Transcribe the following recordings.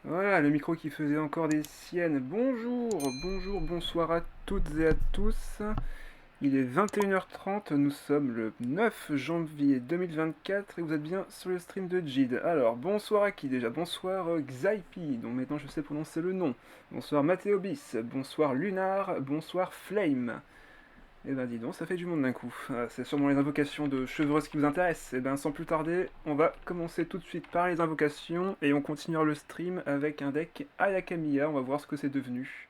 Voilà, le micro qui faisait encore des siennes. Bonjour, bonjour, bonsoir à toutes et à tous. Il est 21h30, nous sommes le 9 janvier 2024 et vous êtes bien sur le stream de Jid. Alors, bonsoir à qui déjà? Bonsoir Xaipi, dont maintenant je sais prononcer le nom. Bonsoir Mathéobis, bonsoir Lunar, bonsoir Flame. Eh ben dis donc, ça fait du monde d'un coup. Ah, c'est sûrement les invocations de chevreuse qui vous intéressent. Eh ben sans plus tarder, on va commencer tout de suite par les invocations et on continuera le stream avec un deck Ayakamiya. On va voir ce que c'est devenu.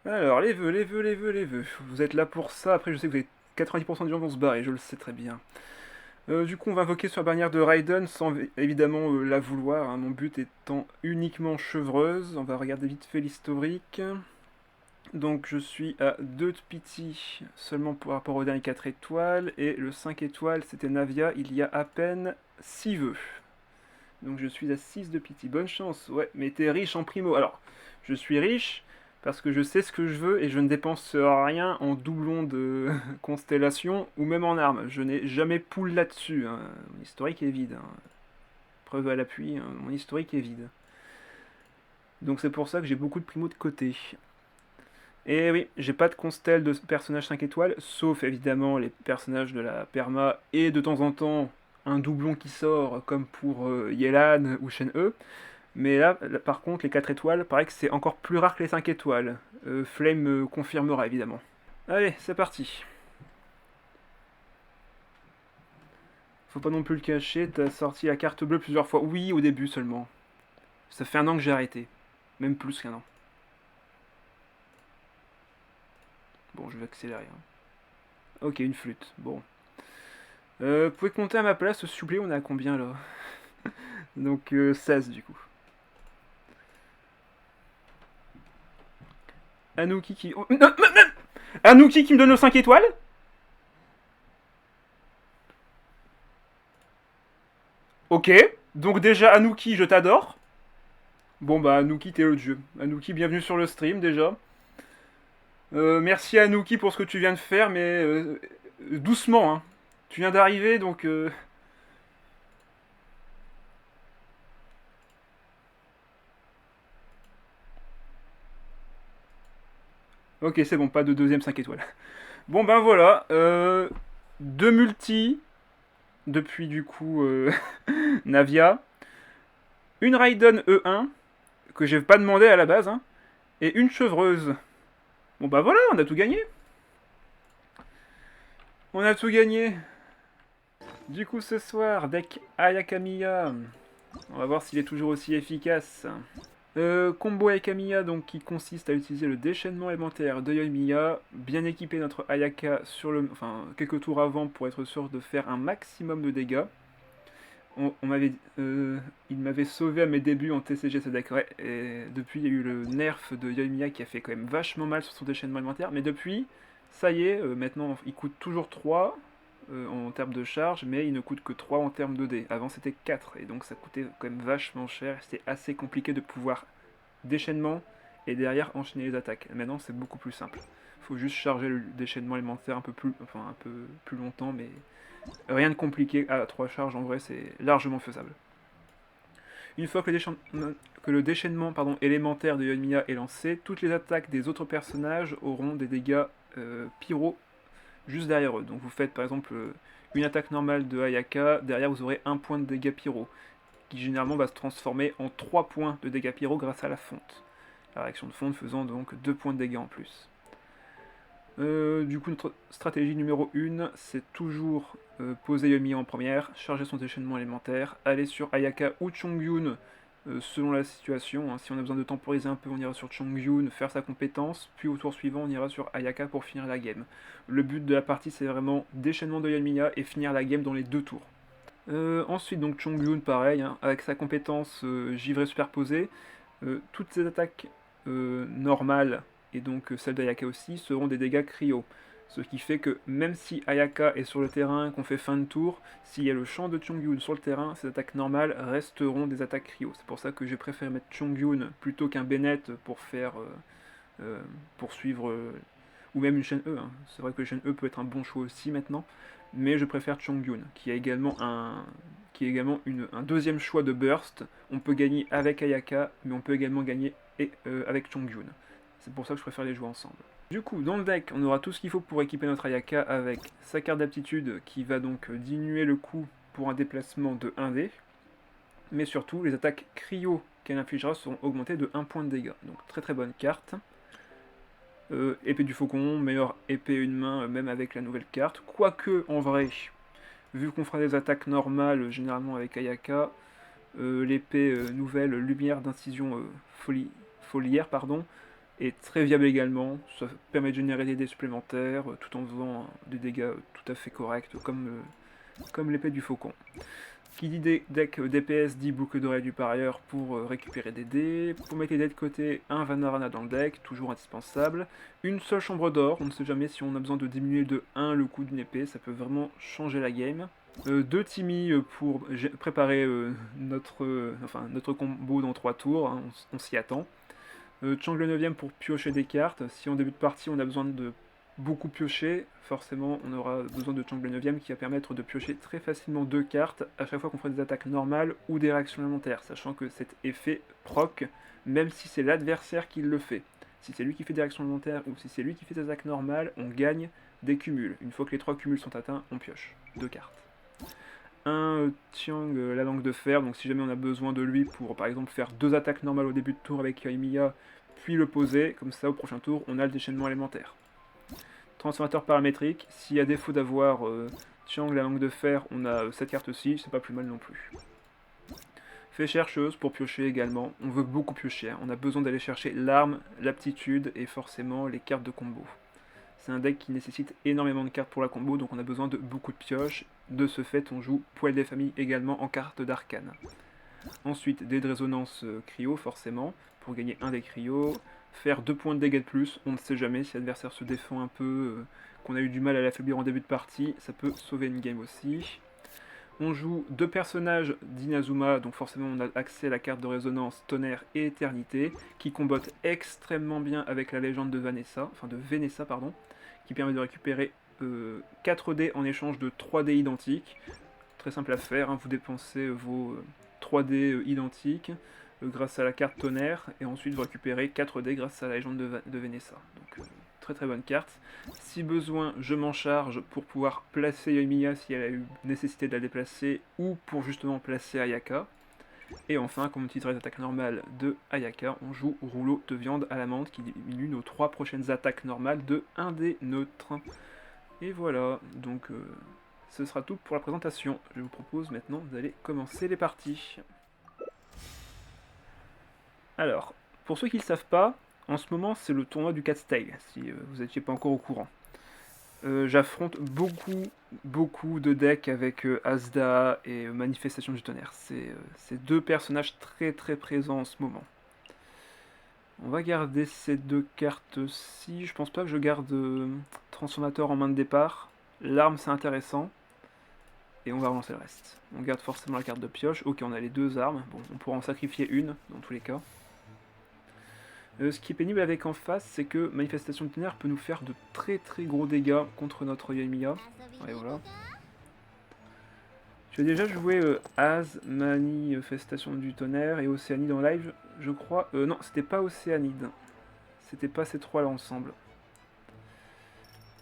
Alors, les vœux, les vœux, les vœux, les vœux. Vous êtes là pour ça. Après, je sais que vous avez 90% des gens vont se barrer, je le sais très bien. Du coup, on va invoquer sur la bannière de Raiden sans évidemment la vouloir, hein. Mon but étant uniquement chevreuse. On va regarder vite fait l'historique. Donc je suis à 2 de pity seulement par rapport au dernier 4 étoiles, et le 5 étoiles c'était Navia il y a à peine 6 vœux. Donc je suis à 6 de pity. Bonne chance, ouais, mais t'es riche en primo. Alors, je suis riche parce que je sais ce que je veux et je ne dépense rien en doublon de constellation ou même en armes. Je n'ai jamais pool là-dessus, hein. Mon historique est vide, hein. Preuve à l'appui, hein, mon historique est vide. Donc c'est pour ça que j'ai beaucoup de primo de côté. Et oui, j'ai pas de constel de personnages 5 étoiles, sauf évidemment les personnages de la perma et de temps en temps un doublon qui sort comme pour Yelan ou Shen-E. Mais là, par contre, les 4 étoiles, paraît que c'est encore plus rare que les 5 étoiles. Flame me confirmera évidemment. Allez, c'est parti. Faut pas non plus le cacher, t'as sorti la carte bleue plusieurs fois. Oui, au début seulement. Ça fait un an que j'ai arrêté. Même plus qu'un an. Bon, je vais accélérer, hein. Ok, une flûte. Bon. Vous pouvez compter à ma place, s'il vous plaît, on est à combien là? Donc 16 du coup. Anouki qui... Oh, non, Anouki qui me donne le 5 étoiles. Ok. Donc déjà Anouki, je t'adore. Bon bah Anouki, t'es le dieu. Anouki, bienvenue sur le stream déjà. Merci Anouki pour ce que tu viens de faire, mais doucement, hein. Tu viens d'arriver, donc... Ok, c'est bon, pas de deuxième 5 étoiles. Bon ben voilà. Deux multi, depuis du coup Navia. Une Raiden E1, que j'ai pas demandé à la base, hein. Et une chevreuse. Bon bah voilà, on a tout gagné. On a tout gagné. Du coup ce soir, deck Ayakamiya. On va voir s'il est toujours aussi efficace. Combo Ayakamiya donc qui consiste à utiliser le déchaînement élémentaire de Yoimiya, bien équiper notre Ayaka sur le, enfin quelques tours avant pour être sûr de faire un maximum de dégâts. Il m'avait sauvé à mes débuts en TCG ce deck, ouais, et depuis il y a eu le nerf de Yoimiya qui a fait quand même vachement mal sur son déchaînement alimentaire, mais depuis, ça y est, maintenant il coûte toujours 3 en termes de charge, mais il ne coûte que 3 en termes de dés. Avant c'était 4, et donc ça coûtait quand même vachement cher, c'était assez compliqué de pouvoir déchaînement et derrière enchaîner les attaques. Maintenant c'est beaucoup plus simple. Il faut juste charger le déchaînement alimentaire un peu plus longtemps, mais rien de compliqué à 3 charges, en vrai c'est largement faisable. Une fois que le déchaînement élémentaire de Yoimiya est lancé, toutes les attaques des autres personnages auront des dégâts pyro juste derrière eux. Donc vous faites par exemple une attaque normale de Ayaka, derrière vous aurez un point de dégâts pyro, qui généralement va se transformer en 3 points de dégâts pyro grâce à la fonte. La réaction de fonte faisant donc 2 points de dégâts en plus. Du coup, notre stratégie numéro 1, c'est toujours poser Yomi en première, charger son déchaînement élémentaire, aller sur Ayaka ou Chongyun selon la situation, hein. Si on a besoin de temporiser un peu, on ira sur Chongyun, faire sa compétence, puis au tour suivant, on ira sur Ayaka pour finir la game. Le but de la partie, c'est vraiment déchaînement de Yoimiya et finir la game dans les 2 tours. Ensuite, donc Chongyun, pareil, hein, avec sa compétence givré superposé, toutes ses attaques normales et donc celles d'Ayaka aussi seront des dégâts cryo. Ce qui fait que même si Ayaka est sur le terrain, qu'on fait fin de tour, s'il y a le champ de Chongyun sur le terrain, ces attaques normales resteront des attaques cryo. C'est pour ça que j'ai préféré mettre Chongyun plutôt qu'un Bennett pour faire poursuivre ou même une chaîne E, hein. C'est vrai que la chaîne E peut être un bon choix aussi maintenant, mais je préfère Chongyun, qui qui est également un deuxième choix de burst. On peut gagner avec Ayaka, mais on peut également gagner avec Chongyun. C'est pour ça que je préfère les jouer ensemble. Du coup, dans le deck, on aura tout ce qu'il faut pour équiper notre Ayaka avec sa carte d'aptitude qui va donc diminuer le coût pour un déplacement de 1D. Mais surtout, les attaques cryo qu'elle infligera seront augmentées de 1 point de dégâts. Donc très très bonne carte. Épée du faucon, meilleure épée une main, même avec la nouvelle carte. Quoique, en vrai, vu qu'on fera des attaques normales, généralement avec Ayaka, l'épée nouvelle lumière d'incision foliaire, pardon, est très viable également. Ça permet de générer des dés supplémentaires, tout en faisant des dégâts tout à fait corrects, comme l'épée du faucon. Qui dit deck DPS dit boucle d'oreille du parieur pour récupérer des dés. Pour mettre les dés de côté, un Vanarana dans le deck, toujours indispensable. Une seule chambre d'or, on ne sait jamais si on a besoin de diminuer de 1 le coût d'une épée, ça peut vraiment changer la game. 2 Timmy pour préparer notre combo dans 3 tours, hein, on s'y attend. Chang le 9ème pour piocher des cartes. Si en début de partie on a besoin de beaucoup piocher, forcément on aura besoin de Chang le 9ème qui va permettre de piocher très facilement 2 cartes à chaque fois qu'on fera des attaques normales ou des réactions élémentaires, sachant que cet effet proc, même si c'est l'adversaire qui le fait. Si c'est lui qui fait des réactions élémentaires ou si c'est lui qui fait des attaques normales, on gagne des cumuls. Une fois que les 3 cumuls sont atteints, on pioche 2 cartes. Un Tiang, la langue de fer, donc si jamais on a besoin de lui pour par exemple faire 2 attaques normales au début de tour avec Yoimiya, puis le poser, comme ça au prochain tour on a le déchaînement élémentaire. Transformateur paramétrique, si à défaut d'avoir Tiang, la langue de fer, on a cette carte-ci, c'est pas plus mal non plus. Fée chercheuse pour piocher également, on veut beaucoup piocher, hein. On a besoin d'aller chercher l'arme, l'aptitude et forcément les cartes de combo. C'est un deck qui nécessite énormément de cartes pour la combo, donc on a besoin de beaucoup de pioches. De ce fait, on joue Poil des familles également en carte d'arcane. Ensuite, dés de résonance cryo, forcément, pour gagner un des cryo. Faire 2 points de dégâts de plus, on ne sait jamais, si l'adversaire se défend un peu, qu'on a eu du mal à l'affaiblir en début de partie, ça peut sauver une game aussi. On joue 2 personnages d'Inazuma, donc forcément on a accès à la carte de résonance Tonnerre et Éternité, qui combattent extrêmement bien avec la légende de Vanessa, pardon, qui permet de récupérer 4 dés en échange de 3 dés identiques. Très simple à faire, hein, vous dépensez vos 3 dés identiques grâce à la carte Tonnerre, et ensuite vous récupérez 4 dés grâce à la légende de Vanessa. Donc très très bonne carte. Si besoin, je m'en charge pour pouvoir placer Yoimiya si elle a eu nécessité de la déplacer, ou pour justement placer Ayaka. Et enfin, comme on utiliserait les attaques normales de Ayaka, on joue rouleau de viande à la menthe qui diminue nos 3 prochaines attaques normales de 1 dé neutre. Et voilà, donc ce sera tout pour la présentation. Je vous propose maintenant d'aller commencer les parties. Alors, pour ceux qui ne le savent pas, en ce moment c'est le tournoi du Cat's Tail, si vous n'étiez pas encore au courant. J'affronte beaucoup de decks avec Asda et Manifestation du Tonnerre. C'est 2 personnages très très présents en ce moment. On va garder ces 2 cartes-ci. Je pense pas que je garde Transformateur en main de départ. L'arme c'est intéressant. Et on va relancer le reste. On garde forcément la carte de pioche. Ok, on a les 2 armes. Bon, on pourra en sacrifier une dans tous les cas. Ce qui est pénible avec en face, c'est que Manifestation du Tonnerre peut nous faire de très très gros dégâts contre notre Yoimiya. Ouais, voilà. Tu as déjà joué Az, Manifestation du Tonnerre et Océanide en live, je crois. Non, c'était pas Océanide. C'était pas ces 3 là ensemble.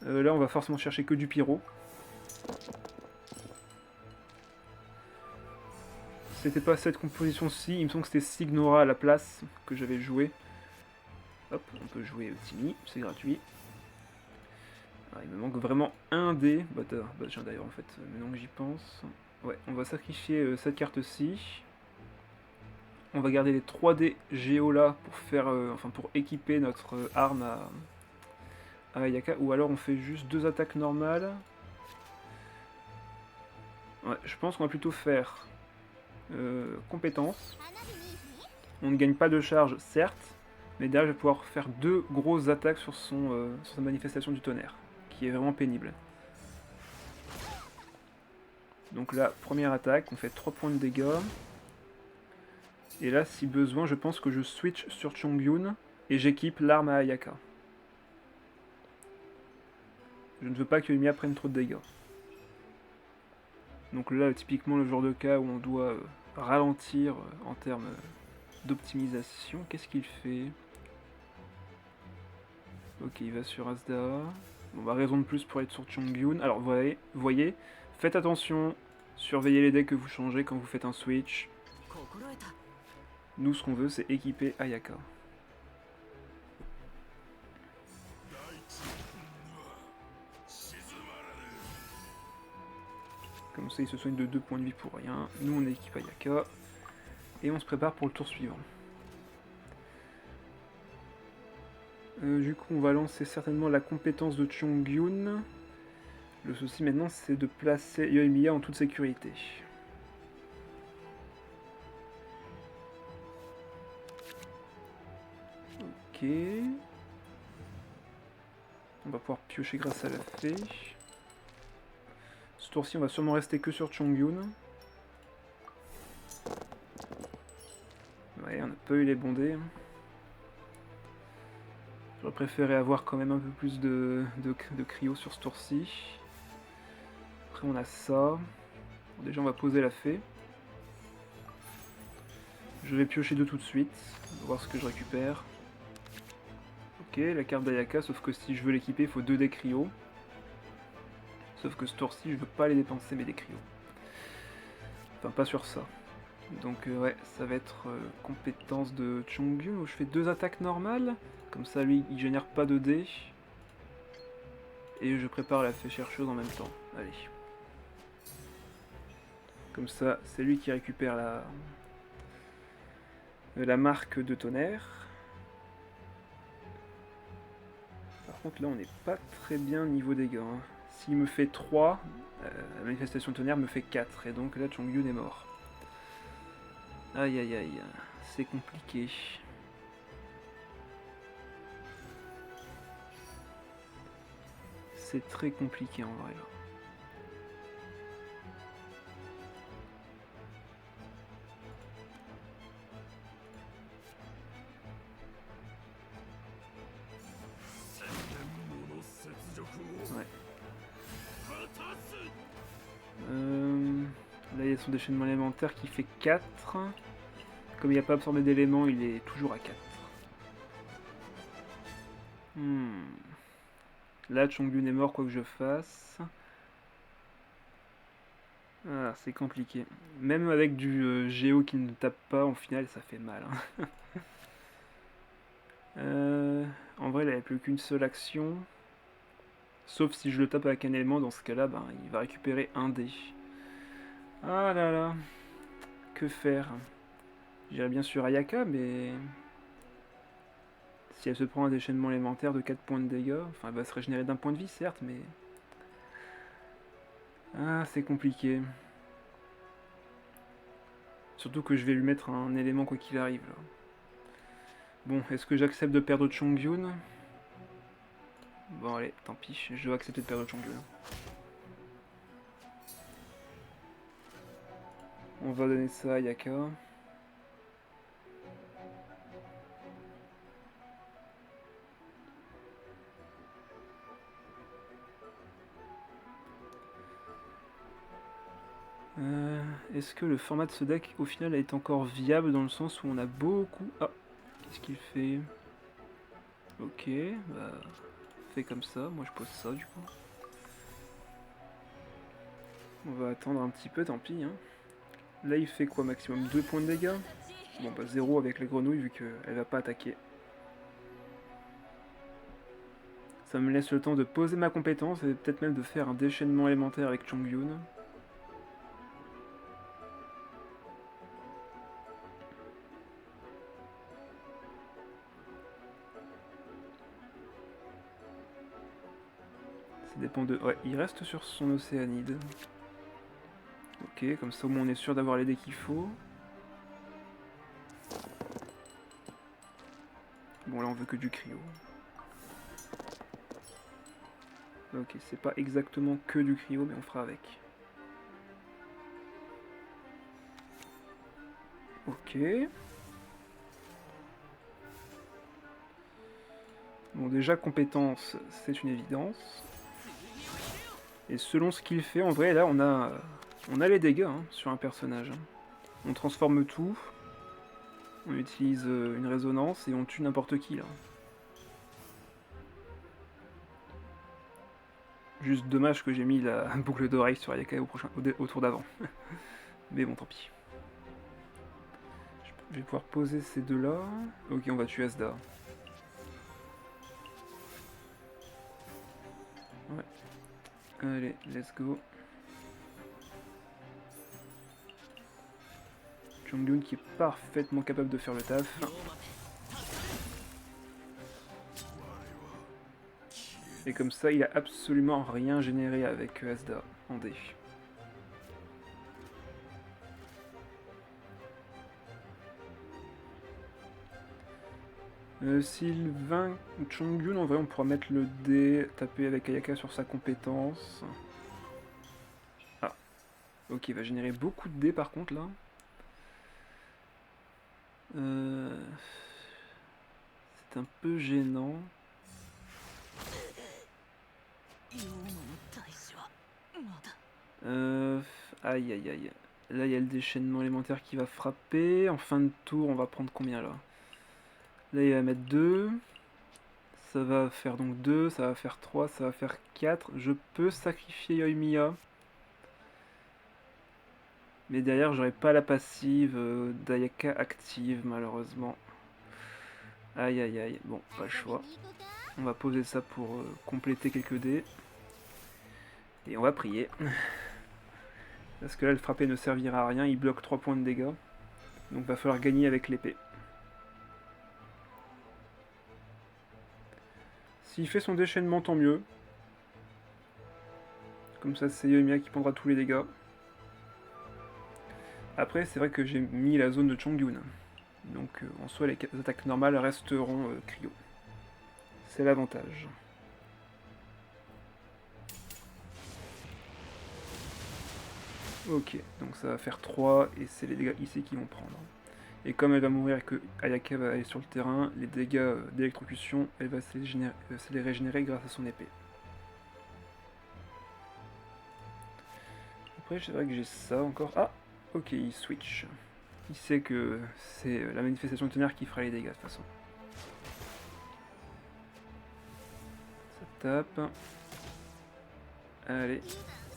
Là, on va forcément chercher que du pyro. C'était pas cette composition-ci, il me semble que c'était Signora à la place que j'avais joué. Hop, on peut jouer Timmy, c'est gratuit. Alors, il me manque vraiment un dé. Bah tiens d'ailleurs en fait, maintenant que j'y pense. Ouais, on va sacrifier cette carte-ci. On va garder les 3 dés géo là pour faire, pour équiper notre arme à Ayaka. Ou alors on fait juste 2 attaques normales. Ouais, je pense qu'on va plutôt faire compétence. On ne gagne pas de charge, certes. Mais derrière, je vais pouvoir faire 2 grosses attaques sur sa manifestation du tonnerre, qui est vraiment pénible. Donc là, première attaque, on fait 3 points de dégâts. Et là, si besoin, je pense que je switch sur Chongyun et j'équipe l'arme à Ayaka. Je ne veux pas que Yoimiya prenne trop de dégâts. Donc là, typiquement, le genre de cas où on doit ralentir en termes d'optimisation. Qu'est-ce qu'il fait? Ok, il va sur Asda. Bon, bah, raison de plus pour être sur Chongyun. Alors, voyez, faites attention, surveillez les decks que vous changez quand vous faites un switch. Nous, ce qu'on veut, c'est équiper Ayaka. Comme ça, il se soigne de 2 points de vie pour rien. Nous, on équipe Ayaka. Et on se prépare pour le tour suivant. Du coup, on va lancer certainement la compétence de Chongyun. Le souci maintenant, c'est de placer Yoimiya en toute sécurité. Ok. On va pouvoir piocher grâce à la fée. Ce tour-ci, on va sûrement rester que sur Chongyun. Ouais, on n'a pas eu les bondés. J'aurais préféré avoir quand même un peu plus de cryo sur ce tour-ci. Après, on a ça. Bon, déjà, on va poser la fée. Je vais piocher deux tout de suite. On va voir ce que je récupère. Ok, la carte d'Ayaka, sauf que si je veux l'équiper, il faut 2 dés cryo. Sauf que ce tour-ci, je veux pas les dépenser mes dés cryo. Enfin, pas sur ça. Donc ouais, ça va être compétence de Chongyun où je fais 2 attaques normales. Comme ça, lui, il génère pas de dés. Et je prépare la fée chercheuse en même temps. Allez. Comme ça, c'est lui qui récupère la marque de tonnerre. Par contre, là, on n'est pas très bien niveau dégâts. Hein. S'il me fait 3, la manifestation de tonnerre me fait 4. Et donc là, Chongyun est mort. Aïe aïe aïe, c'est compliqué. C'est très compliqué en vrai. Ouais. Là, il y a son déchaînement élémentaire qui fait 4. Comme il n'a pas absorbé d'éléments, il est toujours à 4. Là, Chongyun est mort quoi que je fasse. Ah, c'est compliqué. Même avec du Géo qui ne tape pas, en final, ça fait mal. Hein. En vrai, il n'avait plus qu'une seule action. Sauf si je le tape avec un élément, dans ce cas-là, ben, il va récupérer un dé. Ah là là. Que faire? J'irais bien sur Ayaka, mais... Si elle se prend un déchaînement élémentaire de 4 points de dégâts, enfin elle va se régénérer d'un point de vie certes, mais... Ah, c'est compliqué. Surtout que je vais lui mettre un élément quoi qu'il arrive. Là. Bon, est-ce que j'accepte de perdre Chongyun? Bon allez, tant pis, je dois accepter de perdre Chongyun. On va donner ça à Ayaka. Est-ce que le format de ce deck au final est encore viable dans le sens où on a beaucoup... Ah, qu'est-ce qu'il fait? Ok, bah... Fait comme ça, moi je pose ça du coup. On va attendre un petit peu, tant pis. Hein. Là il fait quoi maximum 2 points de dégâts? Bon bah 0 avec les grenouilles vu qu'elle va pas attaquer. Ça me laisse le temps de poser ma compétence et peut-être même de faire un déchaînement élémentaire avec Chongyun. Ça dépend de... Ouais, il reste sur son océanide. Ok, comme ça au moins on est sûr d'avoir les dés qu'il faut. Bon là on veut que du cryo. Ok, c'est pas exactement que du cryo, mais on fera avec. Ok. Bon déjà compétence, c'est une évidence. Et selon ce qu'il fait, en vrai là on a On a les dégâts hein, sur un personnage. On transforme tout. On utilise une résonance et on tue n'importe qui là. Juste dommage que j'ai mis la boucle d'oreille sur Ayaka au tour d'avant. Mais bon, tant pis. Je vais pouvoir poser ces deux là. Ok, on va tuer Asda. Ouais. Allez, let's go. Chongyun qui est parfaitement capable de faire le taf. Et comme ça, il a absolument rien généré avec Asda en D. S'il vainc Chongyun, en vrai, on pourra mettre le D, taper avec Ayaka sur sa compétence. Ah. Ok, il va générer beaucoup de dés par contre là. C'est un peu gênant. Aïe aïe aïe. Là il y a le déchaînement élémentaire qui va frapper. En fin de tour on va prendre combien là? Là il va mettre 2. Ça va faire donc 2, ça va faire 3, ça va faire 4. Je peux sacrifier Yoimiya. Mais derrière j'aurai pas la passive d'Ayaka active malheureusement. Aïe aïe aïe. Bon, pas le choix. On va poser ça pour compléter quelques dés. Et on va prier. Parce que là, le frappé ne servira à rien, il bloque 3 points de dégâts. Donc va falloir gagner avec l'épée. S'il fait son déchaînement, tant mieux. Comme ça, c'est Yoimiya qui prendra tous les dégâts. Après, c'est vrai que j'ai mis la zone de Chongyun. Donc en soi, les attaques normales resteront cryo. C'est l'avantage. Ok, donc ça va faire 3 et c'est les dégâts ici qui vont prendre. Et comme elle va mourir et que Ayaka va aller sur le terrain, les dégâts d'électrocution, elle va se les régénérer grâce à son épée. Après, c'est vrai que j'ai ça encore. Ah, ok, il switch. Il sait que c'est la manifestation de tonnerre qui fera les dégâts de toute façon. Ça tape. Allez,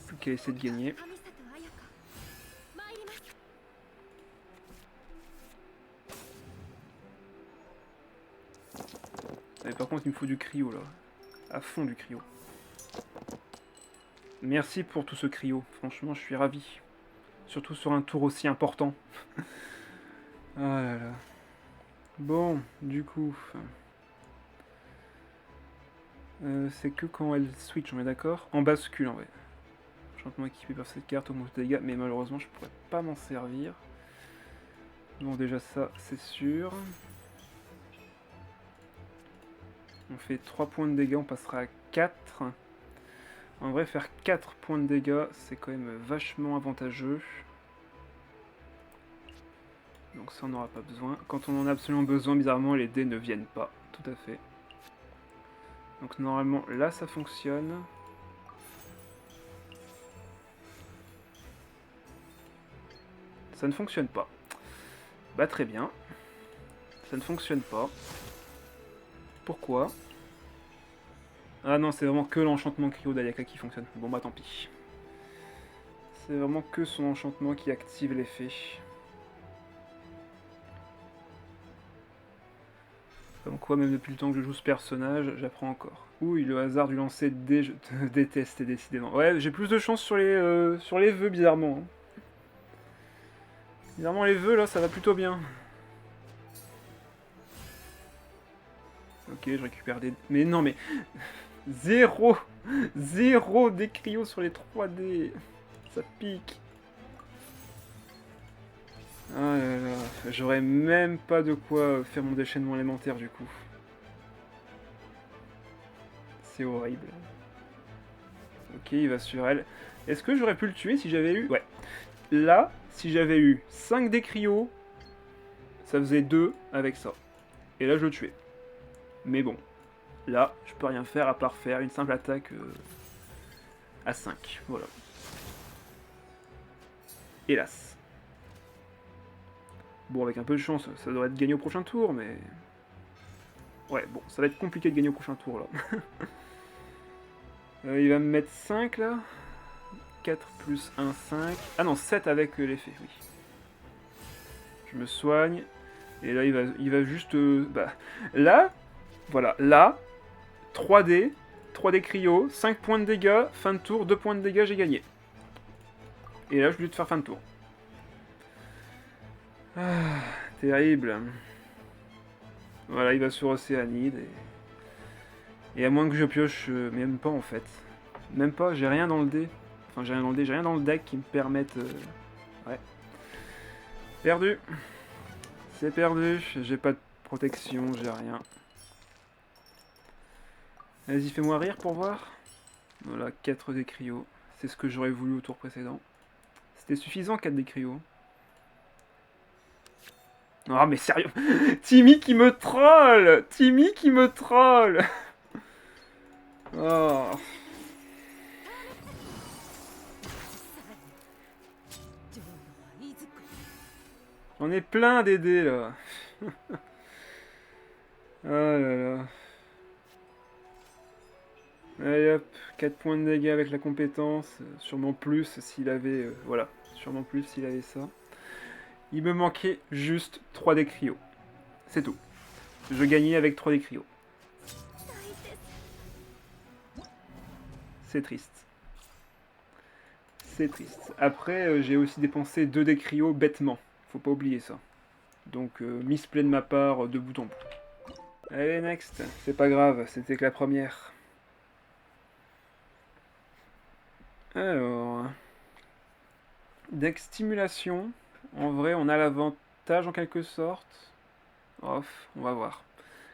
plus qu'à essayer de gagner. Mais par contre, il me faut du cryo là. À fond du cryo. Merci pour tout ce cryo. Franchement, je suis ravi. Surtout sur un tour aussi important. Ah là là. Bon, du coup... c'est que quand elle switch, on est d'accord? En bascule en vrai. Enchantement équipé par cette carte, augmente les dégâts, mais malheureusement je pourrais pas m'en servir. Bon déjà ça c'est sûr. On fait 3 points de dégâts, on passera à 4. En vrai faire 4 points de dégâts c'est quand même vachement avantageux. Donc ça on n'aura pas besoin. Quand on en a absolument besoin, bizarrement les dés ne viennent pas. Tout à fait. Donc normalement là ça fonctionne. Ça ne fonctionne pas. Bah très bien. Ça ne fonctionne pas. Pourquoi? Ah non, c'est vraiment que l'enchantement cryo d'Ayaka qui fonctionne. Bon bah tant pis. C'est vraiment que son enchantement qui active l'effet. Comme quoi, même depuis le temps que je joue ce personnage, j'apprends encore. Ouh, le hasard du lancer de dés, je te déteste décidément. Ouais, j'ai plus de chance sur les vœux, bizarrement. Hein. Bizarrement, les vœux, là, ça va plutôt bien. Ok, je récupère des... Mais non, mais... Zéro des cryos sur les 3D. Ça pique. Ah là là, j'aurais même pas de quoi faire mon déchaînement élémentaire du coup. C'est horrible. Ok, il va sur elle. Est-ce que j'aurais pu le tuer si j'avais eu... Ouais. Là, si j'avais eu 5 des cryos, ça faisait 2 avec ça. Et là, je le tuais. Mais bon, là, je peux rien faire à part faire une simple attaque à 5. Voilà. Hélas. Bon, avec un peu de chance, ça devrait être gagné au prochain tour, mais... Ouais, bon, ça va être compliqué de gagner au prochain tour, là. Il va me mettre 5, là. 4 plus 1, 5. Ah non, 7 avec l'effet, oui. Je me soigne. Et là, il va juste... bah, là, voilà, là, 3D, 3D cryo, 5 points de dégâts, fin de tour, 2 points de dégâts, j'ai gagné. Et là, je lui ai de faire fin de tour. Ah, terrible. Voilà, il va sur Océanide. Et à moins que je pioche... même pas, en fait. Même pas, j'ai rien dans le dé. Enfin, j'ai rien dans le dé, j'ai rien dans le deck qui me permette... Ouais. Perdu. C'est perdu. J'ai pas de protection, j'ai rien. Vas-y, fais-moi rire pour voir. Voilà, 4 des cryos. C'est ce que j'aurais voulu au tour précédent. C'était suffisant, 4 des cryos. Ah, mais sérieux. Timmy qui me troll. Timmy qui me troll. Oh. J'en ai plein des dés, là. Oh là là. Allez hop, 4 points de dégâts avec la compétence. Sûrement plus s'il avait... voilà, sûrement plus s'il avait ça. Il me manquait juste 3 des cryos. C'est tout. Je gagnais avec 3 des cryos. C'est triste. C'est triste. Après, j'ai aussi dépensé 2 des cryos bêtement. Faut pas oublier ça. Donc, misplay de ma part de bout en bout. Allez, next. C'est pas grave, c'était que la première. Alors... Deck stimulation. En vrai, on a l'avantage en quelque sorte. Off, on va voir.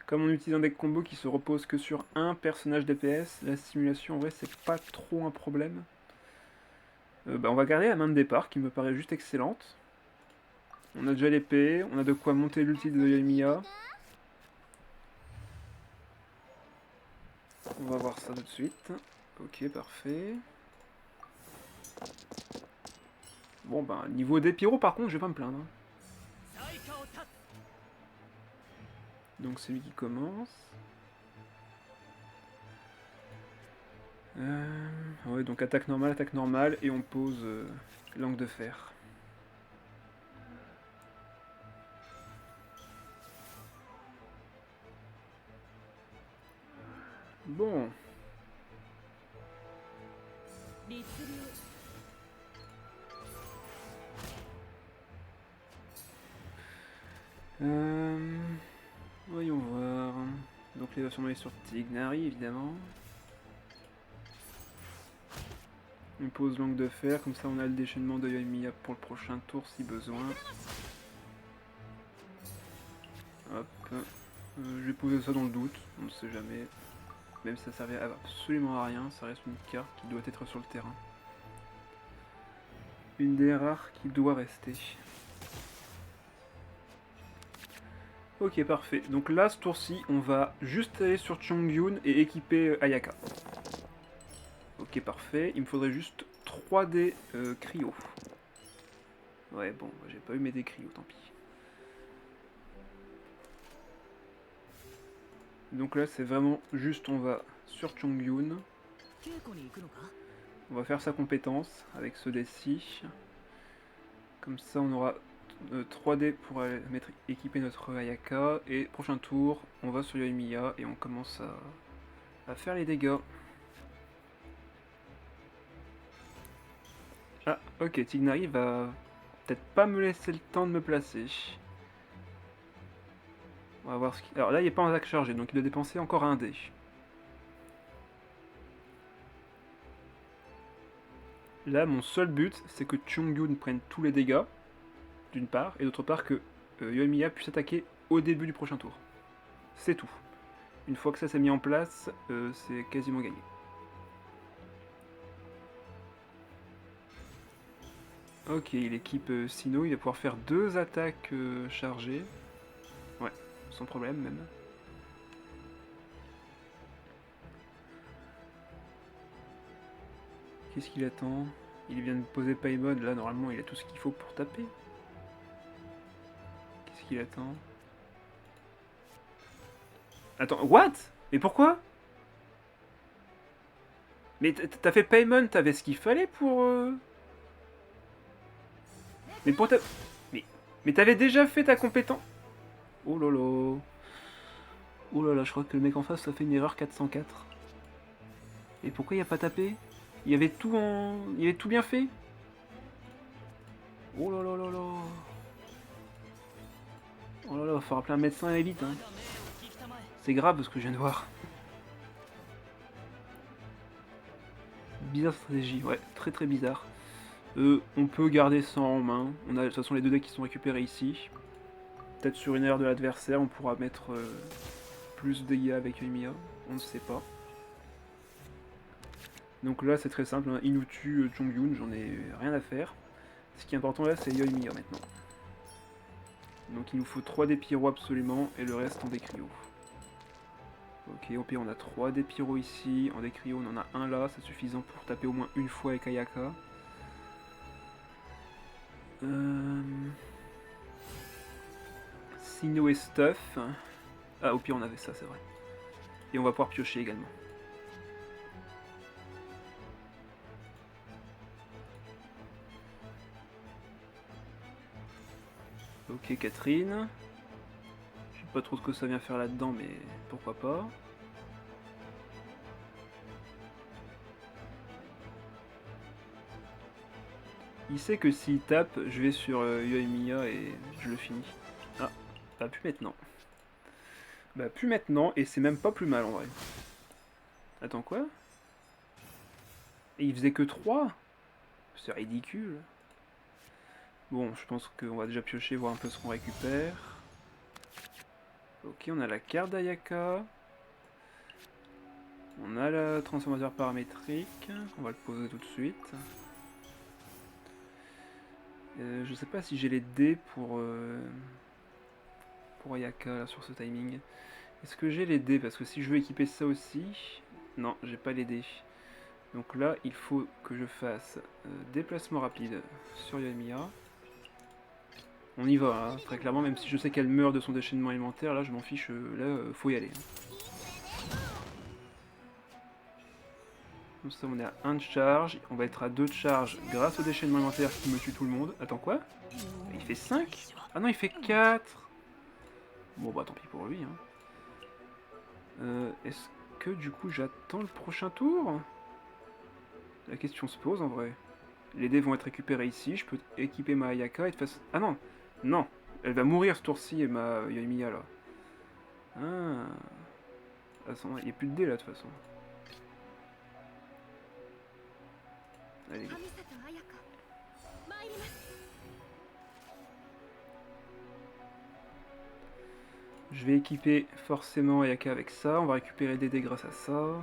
Comme on utilise un deck combo qui se repose que sur un personnage DPS, la stimulation en vrai c'est pas trop un problème. On va garder la main de départ qui me paraît juste excellente. On a déjà l'épée, on a de quoi monter l'ulti de Yoimiya. On va voir ça tout de suite. Ok, parfait. Bon ben, niveau des pyros par contre, je vais pas me plaindre. Donc c'est lui qui commence. Ouais, donc attaque normale, et on pose langue de fer. Bon. Voyons voir. Donc il va sûrement aller sur Tignari évidemment. On pose langue de fer, comme ça on a le déchaînement de Yoimiya pour le prochain tour si besoin. Hop. Je vais poser ça dans le doute, on ne sait jamais. Même si ça servait absolument à rien, ça reste une carte qui doit être sur le terrain. Une des rares qui doit rester. Ok, parfait. Donc là, ce tour-ci, on va juste aller sur Chongyun et équiper Ayaka. Ok, parfait. Il me faudrait juste 3 dés cryo. Ouais, bon, j'ai pas eu mes dés cryo, tant pis. Donc là, c'est vraiment juste, on va sur Chongyun. On va faire sa compétence avec ce dé-ci. Comme ça, on aura 3D pour équiper notre Ayaka. Et prochain tour, on va sur Yoimiya et on commence à faire les dégâts. Ah, ok, Tignari va peut-être pas me laisser le temps de me placer. On va voir ce qu'il... Alors là, il n'est pas en attaque chargée, donc il doit dépenser encore un dé. Là, mon seul but, c'est que Chongyun prenne tous les dégâts, d'une part, et d'autre part que Yoimiya puisse attaquer au début du prochain tour. C'est tout. Une fois que ça s'est mis en place, c'est quasiment gagné. Ok, il équipe Sino, il va pouvoir faire 2 attaques chargées. Ouais, sans problème même. Qu'est-ce qu'il attend? Il vient de poser Paimon, là normalement il a tout ce qu'il faut pour taper. Qu'est-ce qu'il attend? Attends, what? Mais pourquoi? Mais t'as fait Paimon, t'avais ce qu'il fallait pour... Mais pour ta... Mais t'avais déjà fait ta compétence. Oh lolo. Oh là là, je crois que le mec en face a fait une erreur 404. Et pourquoi il a pas tapé? Il y avait tout en... Il y avait tout bien fait. Oh là là là là. Oh là là, va falloir appeler un médecin à la vite. Hein. C'est grave ce que je viens de voir. Bizarre stratégie, ouais, très très bizarre. On peut garder ça en main. On a de toute façon les deux decks qui sont récupérés ici. Peut-être sur une erreur de l'adversaire, on pourra mettre plus de dégâts avec Yoimiya. On ne sait pas. Donc là, c'est très simple. Hein. Il nous tue Chongyun, j'en ai rien à faire. Ce qui est important là, c'est Yoimiya maintenant. Donc il nous faut 3 des pyros absolument, et le reste en décryos. Ok, au pire on a 3 des pyros ici, en décryos on en a un là, c'est suffisant pour taper au moins une fois avec Ayaka. Sino et Stuff. Ah, au pire on avait ça, c'est vrai. Et on va pouvoir piocher également. Ok, Catherine. Je sais pas trop ce que ça vient faire là-dedans, mais pourquoi pas. Il sait que s'il tape, je vais sur Yoimiya et je le finis. Ah, bah plus maintenant. Bah plus maintenant, et c'est même pas plus mal en vrai. Attends, quoi? Et il faisait que 3? C'est ridicule. Bon, je pense qu'on va déjà piocher, voir un peu ce qu'on récupère. Ok, on a la carte d'Ayaka. On a le transformateur paramétrique. On va le poser tout de suite. Je sais pas si j'ai les dés pour Ayaka là, sur ce timing. Est-ce que j'ai les dés? Parce que si je veux équiper ça aussi... Non, j'ai pas les dés. Donc là, il faut que je fasse déplacement rapide sur Yoimiya. On y va, hein, très clairement, même si je sais qu'elle meurt de son déchaînement élémentaire, là je m'en fiche, là faut y aller. Comme ça on est à 1 de charge, on va être à 2 de charge grâce au déchaînement élémentaire qui me tue tout le monde. Attends quoi? Il fait 5? Ah non il fait 4. Bon bah tant pis pour lui. Hein. Est-ce que du coup j'attends le prochain tour? La question se pose en vrai. Les dés vont être récupérés ici, je peux équiper ma Ayaka et de façon... Ah non! Non! Elle va mourir ce tour-ci et ma Yoimiya là. Ah... Attends, il n'y a plus de dés là de toute façon. Allez, go. Je vais équiper forcément Ayaka avec ça, on va récupérer des dés grâce à ça.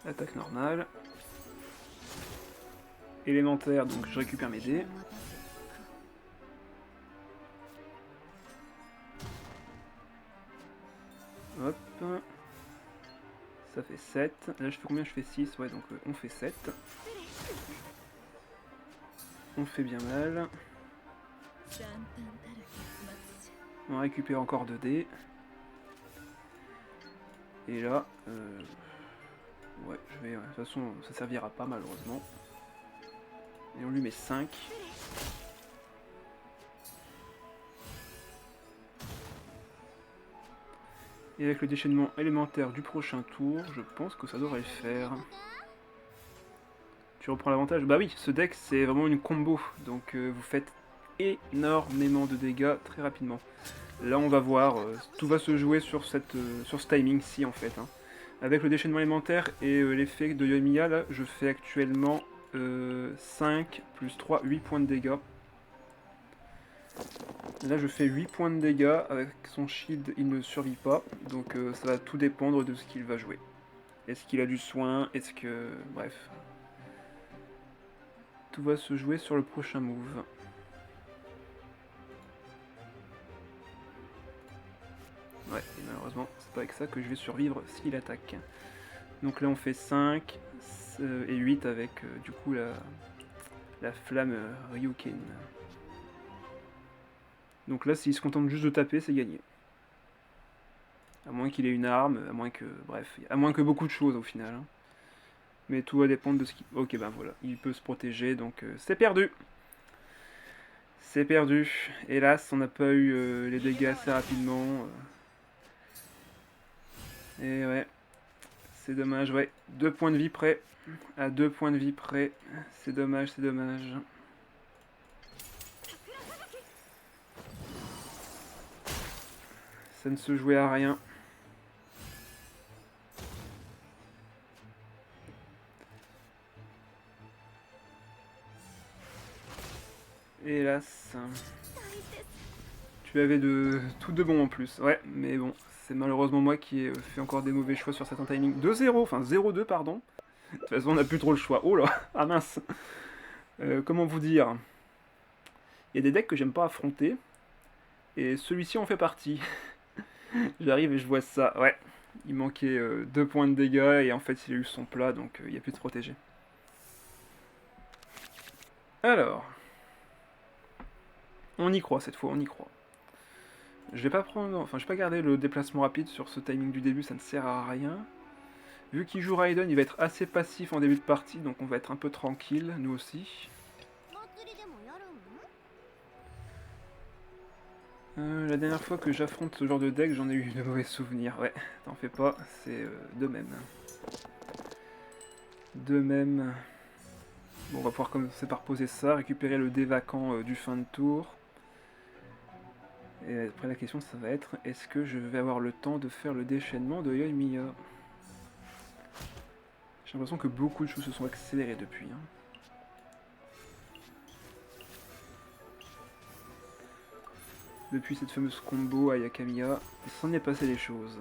Attaque normale. Élémentaire, donc je récupère mes dés. Hop. Ça fait 7. Là je fais combien? Je fais 6, ouais donc on fait 7. On fait bien mal. On récupère encore 2 dés. Et là, ouais, je vais. De toute façon, ça servira pas malheureusement. Et on lui met 5. Et avec le déchaînement élémentaire du prochain tour, je pense que ça devrait le faire. Tu reprends l'avantage? Bah oui, ce deck c'est vraiment une combo, donc vous faites énormément de dégâts très rapidement. Là on va voir, tout va se jouer sur, ce timing-ci en fait. Hein. Avec le déchaînement élémentaire et l'effet de Yoimiya, là, je fais actuellement 5 plus 3, 8 points de dégâts. Là je fais 8 points de dégâts, avec son shield il ne survit pas, donc ça va tout dépendre de ce qu'il va jouer. Est-ce qu'il a du soin? Est-ce que... Bref. Tout va se jouer sur le prochain move. Ouais, et malheureusement, c'est pas avec ça que je vais survivre s'il attaque. Donc là, on fait 5 et 8 avec du coup la flamme Ryuken. Donc là, s'il se contente juste de taper, c'est gagné. À moins qu'il ait une arme, à moins que. Bref, à moins que beaucoup de choses au final. Hein. Mais tout va dépendre de ce qu'il. Ok, ben voilà, il peut se protéger, donc c'est perdu. C'est perdu. Hélas, on n'a pas eu les dégâts assez rapidement. Et ouais, c'est dommage, ouais. 2 points de vie près. À 2 points de vie près. C'est dommage, c'est dommage. Ça ne se jouait à rien. Hélas. Tu avais tout de bon en plus. Ouais, mais bon, c'est malheureusement moi qui ai fait encore des mauvais choix sur certains timings. 2-0, enfin 0-2, pardon. De toute façon, on n'a plus trop le choix. Oh là, ah mince. Comment vous dire? Il y a des decks que j'aime pas affronter. Et celui-ci en fait partie. J'arrive et je vois ça. Ouais, il manquait 2 points de dégâts et en fait il a eu son plat, donc il n'y a plus de se protéger. Alors, on y croit cette fois, on y croit. Je vais pas prendre, enfin je vais pas garder le déplacement rapide sur ce timing du début, ça ne sert à rien. Vu qu'il joue Raiden, il va être assez passif en début de partie, donc on va être un peu tranquille, nous aussi. La dernière fois que j'affronte ce genre de deck, j'en ai eu de mauvais souvenirs. Ouais, t'en fais pas, c'est de même. De même. Bon, on va pouvoir commencer par poser ça, récupérer le dé vacant du fin de tour. Et après la question ça va être, est-ce que je vais avoir le temps de faire le déchaînement de Yoimiya? J'ai l'impression que beaucoup de choses se sont accélérées depuis. Hein. Depuis cette fameuse combo à Yakamiya, il s'en est passé des choses.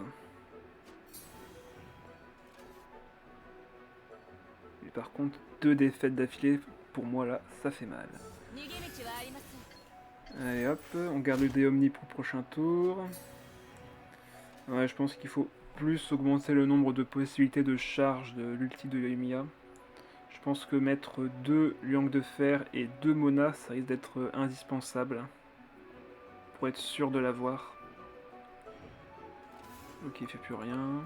Et par contre, 2 défaites d'affilée, pour moi là, ça fait mal. Allez hop, on garde le dé Omni pour le prochain tour. Ouais, je pense qu'il faut plus augmenter le nombre de possibilités de charge de l'ulti de Yoimiya. Je pense que mettre 2 Liang de fer et 2 Mona, ça risque d'être indispensable. Pour être sûr de l'avoir. Ok, il fait plus rien.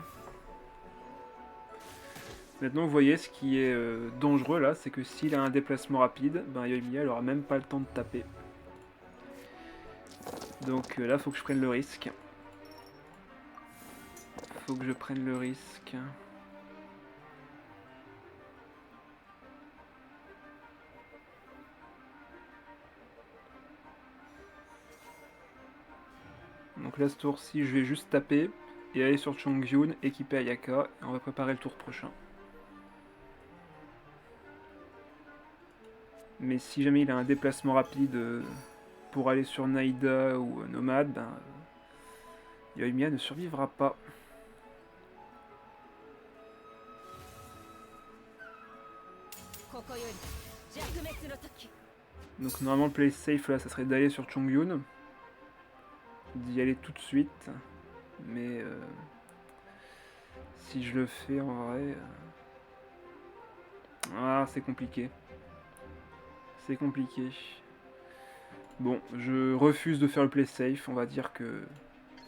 Maintenant, vous voyez, ce qui est dangereux là, c'est que s'il a un déplacement rapide, ben Yoimiya elle aura même pas le temps de taper. Donc là, faut que je prenne le risque. Faut que je prenne le risque. Donc là, ce tour-ci, je vais juste taper et aller sur Chongyun, équiper Ayaka, et on va préparer le tour prochain. Mais si jamais il a un déplacement rapide pour aller sur Naïda ou Nomade, ben Yoimiya ne survivra pas. Donc normalement le play safe là, ça serait d'aller sur Chongyun, d'y aller tout de suite. Mais si je le fais en vrai... Ah, c'est compliqué. C'est compliqué. Bon, je refuse de faire le play safe, on va dire que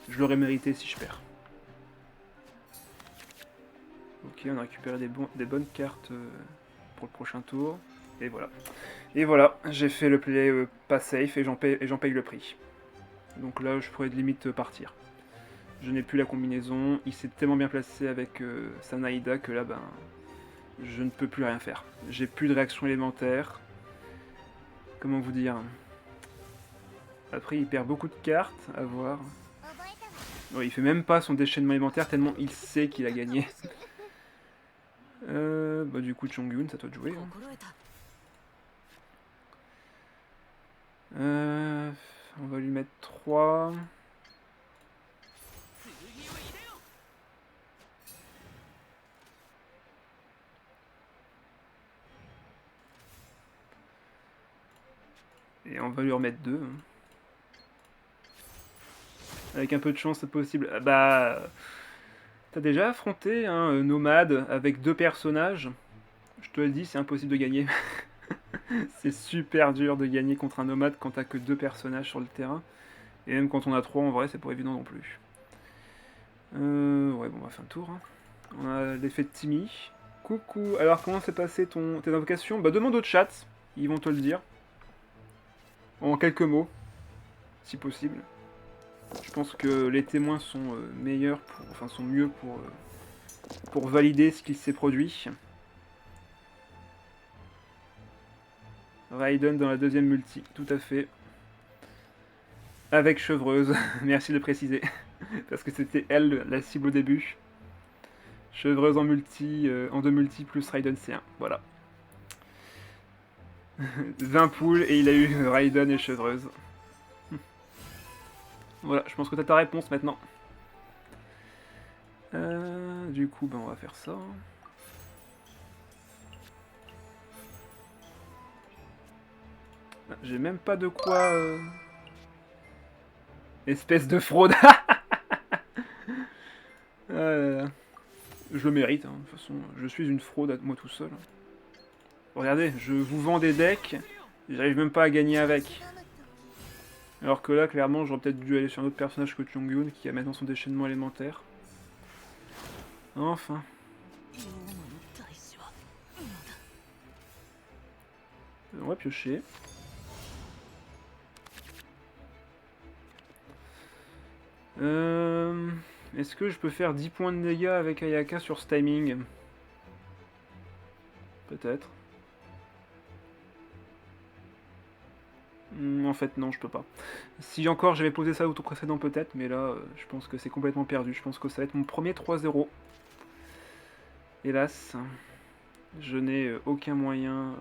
je l'aurais mérité si je perds. Ok, on a récupéré des bonnes cartes pour le prochain tour. Et voilà. Et voilà, j'ai fait le play pas safe et j'en paye le prix. Donc là, je pourrais limite partir. Je n'ai plus la combinaison, il s'est tellement bien placé avec Sanaïda que là, ben, je ne peux plus rien faire. J'ai plus de réaction élémentaire. Comment vous dire? Après, il perd beaucoup de cartes à voir. Ouais, il fait même pas son déchaînement élémentaire tellement il sait qu'il a gagné. Bah du coup, Chongyun, c'est à toi de jouer. Hein. On va lui mettre 3. Et on va lui remettre 2. Hein. Avec un peu de chance, c'est possible. Ah bah... T'as déjà affronté un nomade avec 2 personnages? Je te le dis, c'est impossible de gagner. C'est super dur de gagner contre un nomade quand t'as que 2 personnages sur le terrain. Et même quand on a 3, en vrai, c'est pas évident non plus. Ouais, bon, on va faire un tour. Hein. On a l'effet de Timmy. Coucou, alors comment s'est passé tes invocations? Bah demande au chat, ils vont te le dire. En quelques mots, si possible. Je pense que les témoins sont meilleurs, enfin sont mieux pour valider ce qui s'est produit. Raiden dans la deuxième multi, tout à fait. Avec Chevreuse, merci de le préciser. Parce que c'était elle la cible au début. Chevreuse en multi, en 2 multi plus Raiden C1, voilà. 20 poules et il a eu Raiden et Chevreuse. Voilà, je pense que t'as ta réponse maintenant. Du coup, ben on va faire ça. J'ai même pas de quoi... Espèce de fraude. Je le mérite, hein. De toute façon, je suis une fraude à moi tout seul. Regardez, je vous vends des decks, j'arrive même pas à gagner avec. Alors que là, clairement, j'aurais peut-être dû aller sur un autre personnage que Chongyun, qui a maintenant son déchaînement élémentaire. Enfin. On va piocher. Est-ce que je peux faire 10 points de dégâts avec Ayaka sur ce timing? Peut-être. En fait, non, je peux pas. Si encore j'avais posé ça au tour précédent, peut-être, mais là, je pense que c'est complètement perdu. Je pense que ça va être mon premier 3-0. Hélas, je n'ai aucun moyen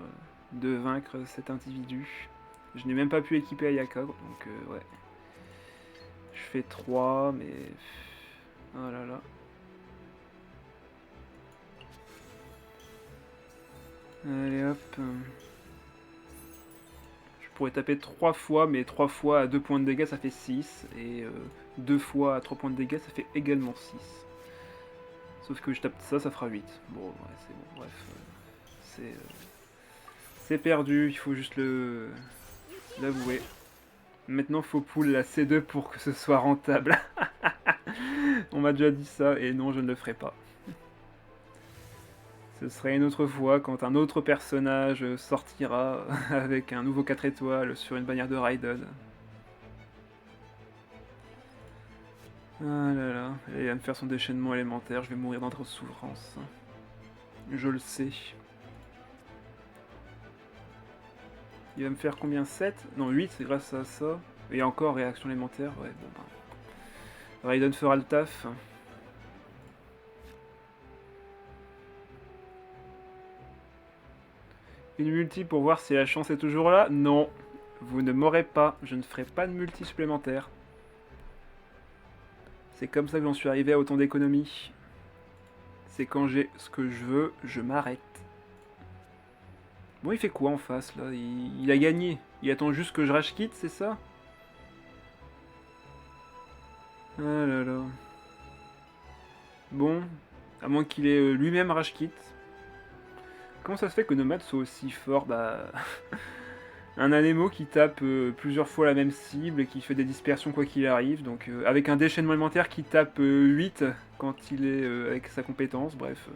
de vaincre cet individu. Je n'ai même pas pu équiper Ayaka, donc ouais. Je fais 3, mais... Oh là là. Allez hop. Je pourrais taper 3 fois, mais 3 fois à 2 points de dégâts ça fait 6. Et 2 fois à 3 points de dégâts ça fait également 6. Sauf que je tape ça, ça fera 8. Bon, ouais, c'est bon, bref. C'est perdu, il faut juste l'avouer. Maintenant, faut pull la C2 pour que ce soit rentable. On m'a déjà dit ça, et non, je ne le ferai pas. Ce serait une autre fois quand un autre personnage sortira avec un nouveau 4 étoiles sur une bannière de Raiden. Ah là là, et il va me faire son déchaînement élémentaire, je vais mourir d'atroce souffrance. Je le sais. Il va me faire combien? 7? Non, 8 c'est grâce à ça. Et encore réaction élémentaire, ouais, bon ben. Raiden fera le taf. Une multi pour voir si la chance est toujours là? Non. Vous ne m'aurez pas, je ne ferai pas de multi supplémentaire. C'est comme ça que j'en suis arrivé à autant d'économies. C'est quand j'ai ce que je veux, je m'arrête. Bon, il fait quoi en face là? Il a gagné. Il attend juste que je rage quitte, c'est ça? Ah là là. Bon, à moins qu'il ait lui-même rage quitte. Comment ça se fait que Nomad soit aussi fort? Bah. Un Anemo qui tape plusieurs fois la même cible et qui fait des dispersions quoi qu'il arrive. Donc avec un déchaînement élémentaire qui tape 8 quand il est avec sa compétence. Bref,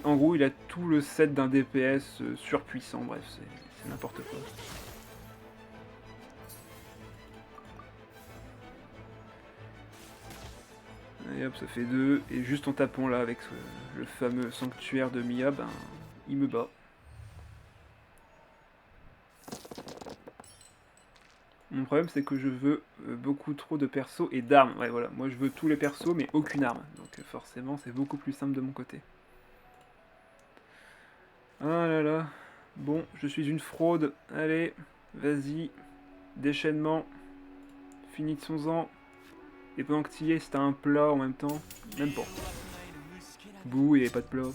en gros il a tout le set d'un DPS surpuissant. Bref, c'est n'importe quoi. Et hop, ça fait 2. Et juste en tapant là avec le fameux sanctuaire de Mia, ben, il me bat. Mon problème c'est que je veux beaucoup trop de persos et d'armes. Ouais voilà, moi je veux tous les persos mais aucune arme. Donc forcément c'est beaucoup plus simple de mon côté. Ah là là. Bon, je suis une fraude. Allez, vas-y. Déchaînement. Finissons-en. Et pendant que tu y es, si t'as un plat en même temps, même pas. Bouh, il n'y avait pas de plat.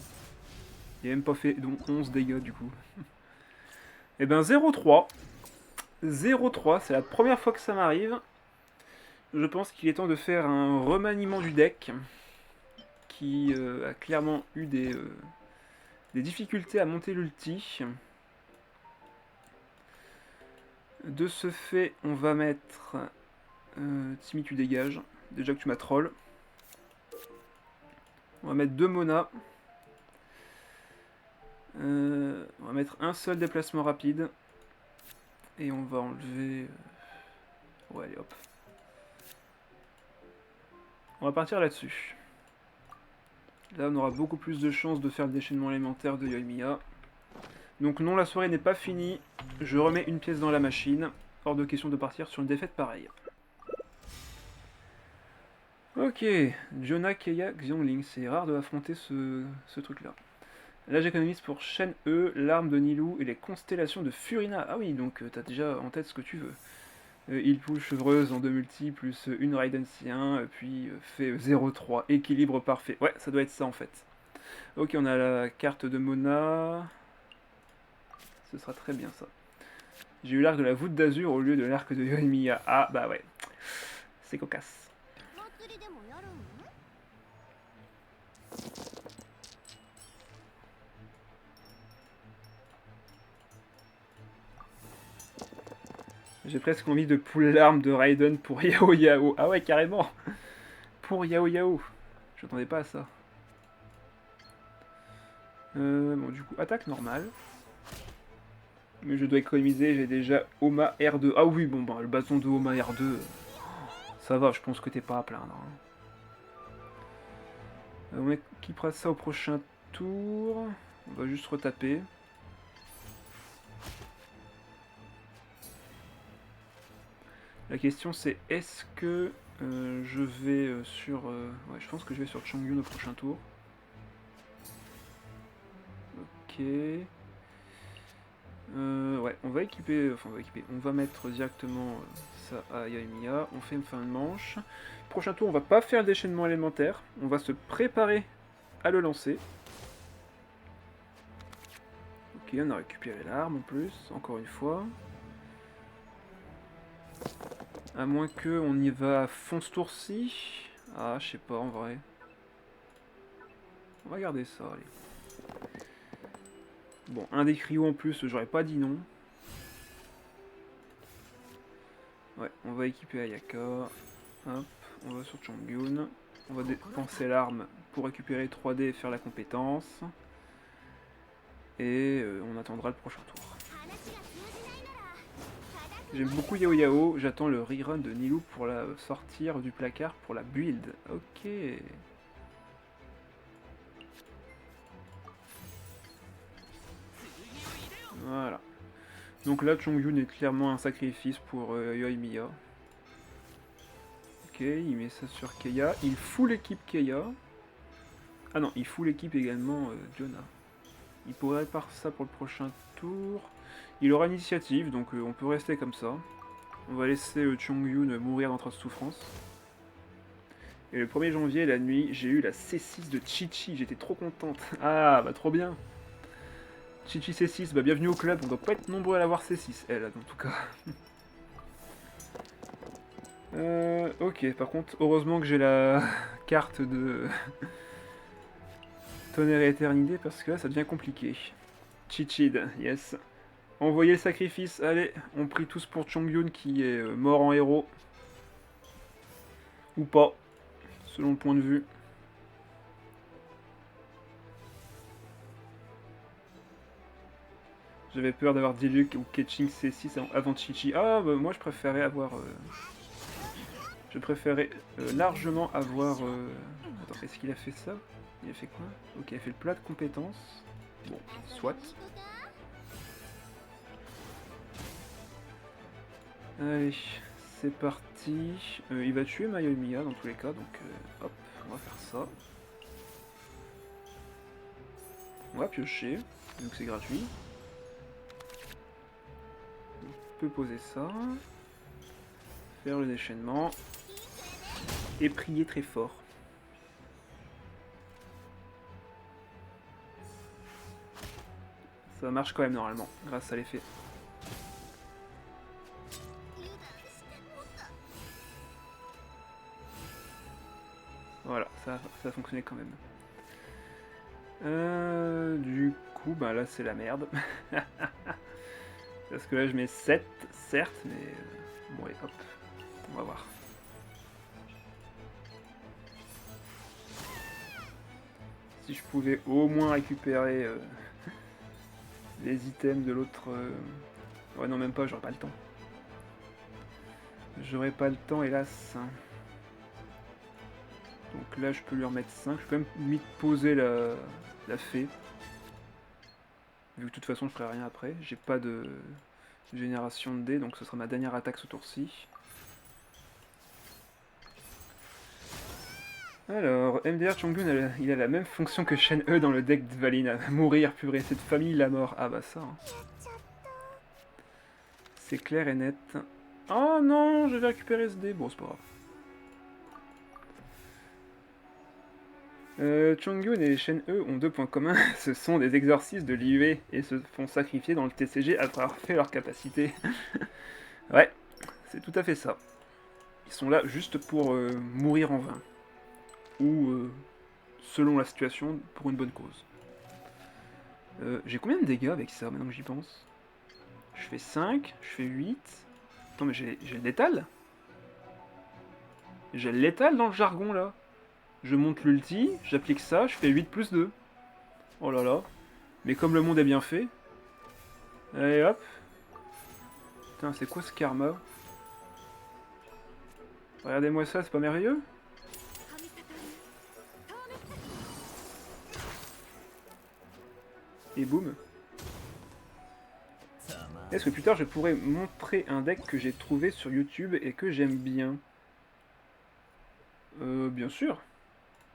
Il a même pas fait donc 11 dégâts du coup. Et ben 0-3. 0-3, c'est la première fois que ça m'arrive. je pense qu'il est temps de faire un remaniement du deck qui a clairement eu des difficultés à monter l'ulti. De ce fait, on va mettre Timmy, tu dégages. Déjà que tu m'as troll. On va mettre 2 Mona. On va mettre un seul déplacement rapide. Et on va enlever... Ouais, allez, hop. On va partir là-dessus. Là, on aura beaucoup plus de chances de faire le déchaînement élémentaire de Yoimiya. Donc non, la soirée n'est pas finie. Je remets une pièce dans la machine. Hors de question de partir sur une défaite pareille. Ok, Jonah, Keia, Xiongling. C'est rare de affronter ce truc-là. Là, j'économise pour Shen E, l'arme de Nilou et les constellations de Furina. Ah oui, donc t'as déjà en tête ce que tu veux. Il pull chevreuse en 2 multi, plus une Raiden C1, puis fait 0-3, équilibre parfait. Ouais, ça doit être ça en fait. Ok, on a la carte de Mona. Ce sera très bien ça. J'ai eu l'arc de la voûte d'azur au lieu de l'arc de Yoimiya. Ah, bah ouais. C'est cocasse. J'ai presque envie de pull l'arme de Raiden pour Yao Yao. Ah ouais, carrément. Pour Yao Yao. Je m'attendais pas à ça. Bon, du coup, attaque normale. Mais je dois économiser, j'ai déjà Oma R2. Ah oui, bon, bah, le bâton de Oma R2, ça va, je pense que t'es pas à plaindre. Hein. On équipera ça au prochain tour. On va juste retaper. La question c'est est-ce que je vais sur... ouais, je pense que je vais sur Chongyun au prochain tour. Ok. Ouais, on va équiper... Enfin, on va équiper. On va mettre directement ça à Yoimiya. On fait une fin de manche. Prochain tour, on va pas faire le déchaînement élémentaire. On va se préparer à le lancer. Ok, on a récupéré l'arme en plus, encore une fois. À moins que on y va à fond ce tour-ci. Ah, je sais pas en vrai. On va garder ça, allez. Bon, un des cryo en plus, j'aurais pas dit non. Ouais, on va équiper Ayaka. Hop, on va sur Chongyun. On va dépenser l'arme pour récupérer 3D et faire la compétence. Et on attendra le prochain tour. J'aime beaucoup Yao Yao, j'attends le rerun de Nilou pour la sortir du placard pour la build. Ok. Voilà. Donc là, Chongyun est clairement un sacrifice pour Yoimiya. Ok, il met ça sur Keia. Il fout l'équipe Keia. Ah non, il fout l'équipe également Jonah. Il pourrait faire ça pour le prochain tour. Il aura l'initiative, donc on peut rester comme ça. On va laisser Chongyun mourir d'entre souffrance. Et le 1er janvier, la nuit, j'ai eu la C6 de Chi-Chi. J'étais trop contente. Ah, bah trop bien. Chi-Chi C6, bah bienvenue au club. On doit pas être nombreux à l'avoir C6, elle, en tout cas. Ok, par contre, heureusement que j'ai la carte de Tonnerre et Éternité, parce que là, ça devient compliqué. Chichid, yes. Envoyer le sacrifice, allez, on prie tous pour Chongyun qui est mort en héros. Ou pas, selon le point de vue. J'avais peur d'avoir Diluc ou Ketching C6 avant Chi-Chi. Ah, bah, moi je préférais avoir... Je préférais largement avoir... Attends, est-ce qu'il a fait ça? Il a fait quoi? Ok, il a fait le plat de compétences. Bon, soit. Allez, c'est parti. Il va tuer Yoimiya dans tous les cas, donc hop, on va faire ça. On va piocher, vu que c'est gratuit. On peut poser ça. Faire le déchaînement. Et prier très fort. Ça marche quand même normalement, grâce à l'effet. ça a fonctionné quand même. Du coup, bah là c'est la merde. Parce que là je mets 7, certes, mais bon allez hop, on va voir. Si je pouvais au moins récupérer les items de l'autre... Ouais non même pas, j'aurais pas le temps. J'aurais pas le temps hélas. Donc là je peux lui remettre 5, je peux même limite poser la fée. Vu que de toute façon je ferai rien après, j'ai pas de génération de dés, donc ce sera ma dernière attaque ce tour-ci. Alors, MDR Chongyun, il a la même fonction que Shen-E dans le deck de Valina. Mourir, purée, cette famille, la mort. Ah bah ça. Hein. C'est clair et net. Oh non, je vais récupérer ce dé. Bon, c'est pas grave. Chongyun et Shen-E ont 2 points communs. Ce sont des exorcistes de l'IUE et se font sacrifier dans le TCG après avoir fait leur capacité. Ouais, c'est tout à fait ça. Ils sont là juste pour mourir en vain. Ou, selon la situation, pour une bonne cause. J'ai combien de dégâts avec ça, maintenant que j'y pense? Je fais 5, je fais 8... Attends, mais j'ai le létal? J'ai le létal dans le jargon, là. Je monte l'ulti, j'applique ça, je fais 8 plus 2. Oh là là. Mais comme le monde est bien fait... Allez, hop. Putain, c'est quoi ce karma? Regardez-moi ça, c'est pas merveilleux? Et boum. Est-ce que plus tard je pourrais montrer un deck que j'ai trouvé sur YouTube et que j'aime bien? Bien sûr.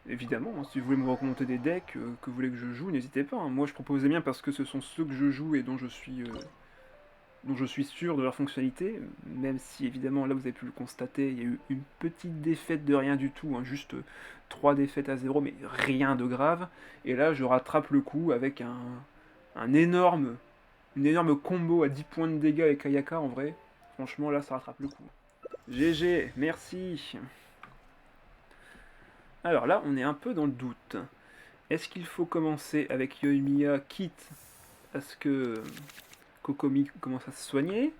Évidemment, hein, si vous voulez me recommander des decks que vous voulez que je joue, n'hésitez pas. Hein. Moi je propose bien parce que ce sont ceux que je joue et dont je suis sûr de leur fonctionnalité, même si évidemment là vous avez pu le constater, il y a eu une petite défaite de rien du tout, hein, juste 3 défaites à 0, mais rien de grave. Et là je rattrape le coup avec une énorme combo à 10 points de dégâts avec Ayaka en vrai. Franchement là ça rattrape le coup. GG, merci. Alors là on est un peu dans le doute. Est-ce qu'il faut commencer avec Yoimiya quitte à ce que Kokomi commence à se soigner?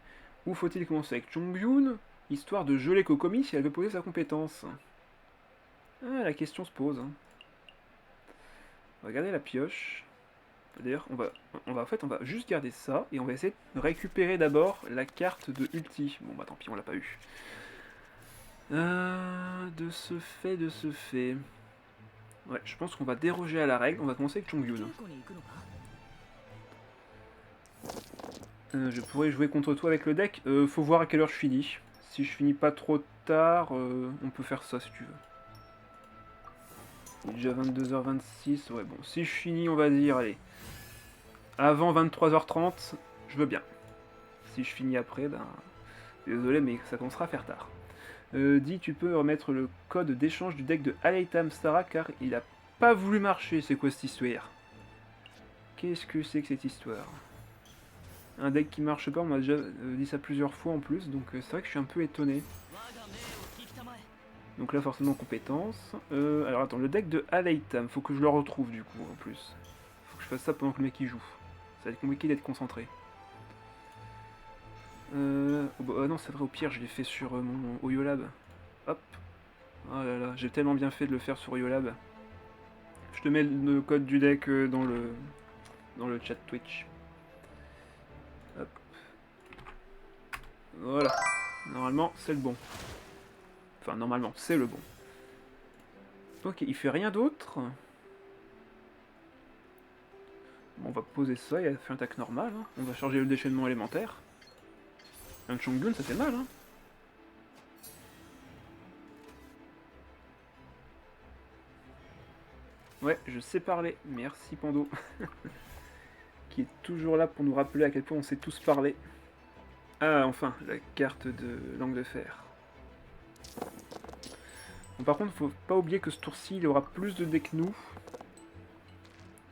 Ou faut-il commencer avec Chongyun, histoire de geler Kokomi si elle veut poser sa compétence? Ah, la question se pose. Hein. On va garder la pioche. D'ailleurs, en fait, on va juste garder ça, et on va essayer de récupérer d'abord la carte de ulti. Bon bah tant pis, on l'a pas eu. De ce fait... Ouais, je pense qu'on va déroger à la règle, on va commencer avec Chongyun. Je pourrais jouer contre toi avec le deck. Faut voir à quelle heure je finis. Si je finis pas trop tard, on peut faire ça si tu veux. Il est déjà 22h26. Ouais, bon. Si je finis, on va dire, allez. Avant 23h30, je veux bien. Si je finis après, ben. Désolé, mais ça commencera à faire tard. Dis, tu peux remettre le code d'échange du deck de Aleitam Stara car il a pas voulu marcher. C'est quoi cette histoire? Qu'est-ce que c'est que cette histoire? Un deck qui marche pas, on m'a déjà dit ça plusieurs fois en plus, donc c'est vrai que je suis un peu étonné. Donc là forcément compétence. Alors attends, le deck de Aleitam, faut que je le retrouve du coup en plus. Faut que je fasse ça pendant que le mec il joue. Ça va être compliqué d'être concentré. Oh bah, non c'est vrai, au pire je l'ai fait sur mon Oyolab. Hop. Oh là là, j'ai tellement bien fait de le faire sur Oyolab. Je te mets le code du deck dans le chat Twitch. Hop. Voilà. Normalement, c'est le bon. Enfin, normalement, c'est le bon. Ok, il fait rien d'autre. Bon, on va poser ça, il a fait une attaque normale. Hein. On va charger le déchaînement élémentaire. Un Chongyun, ça fait mal, hein. Ouais, je sais parler. Merci Pando. Qui est toujours là pour nous rappeler à quel point on sait tous parler. Ah, enfin, la carte de langue de fer. Bon, par contre, faut pas oublier que ce tour-ci, il aura plus de dés que nous.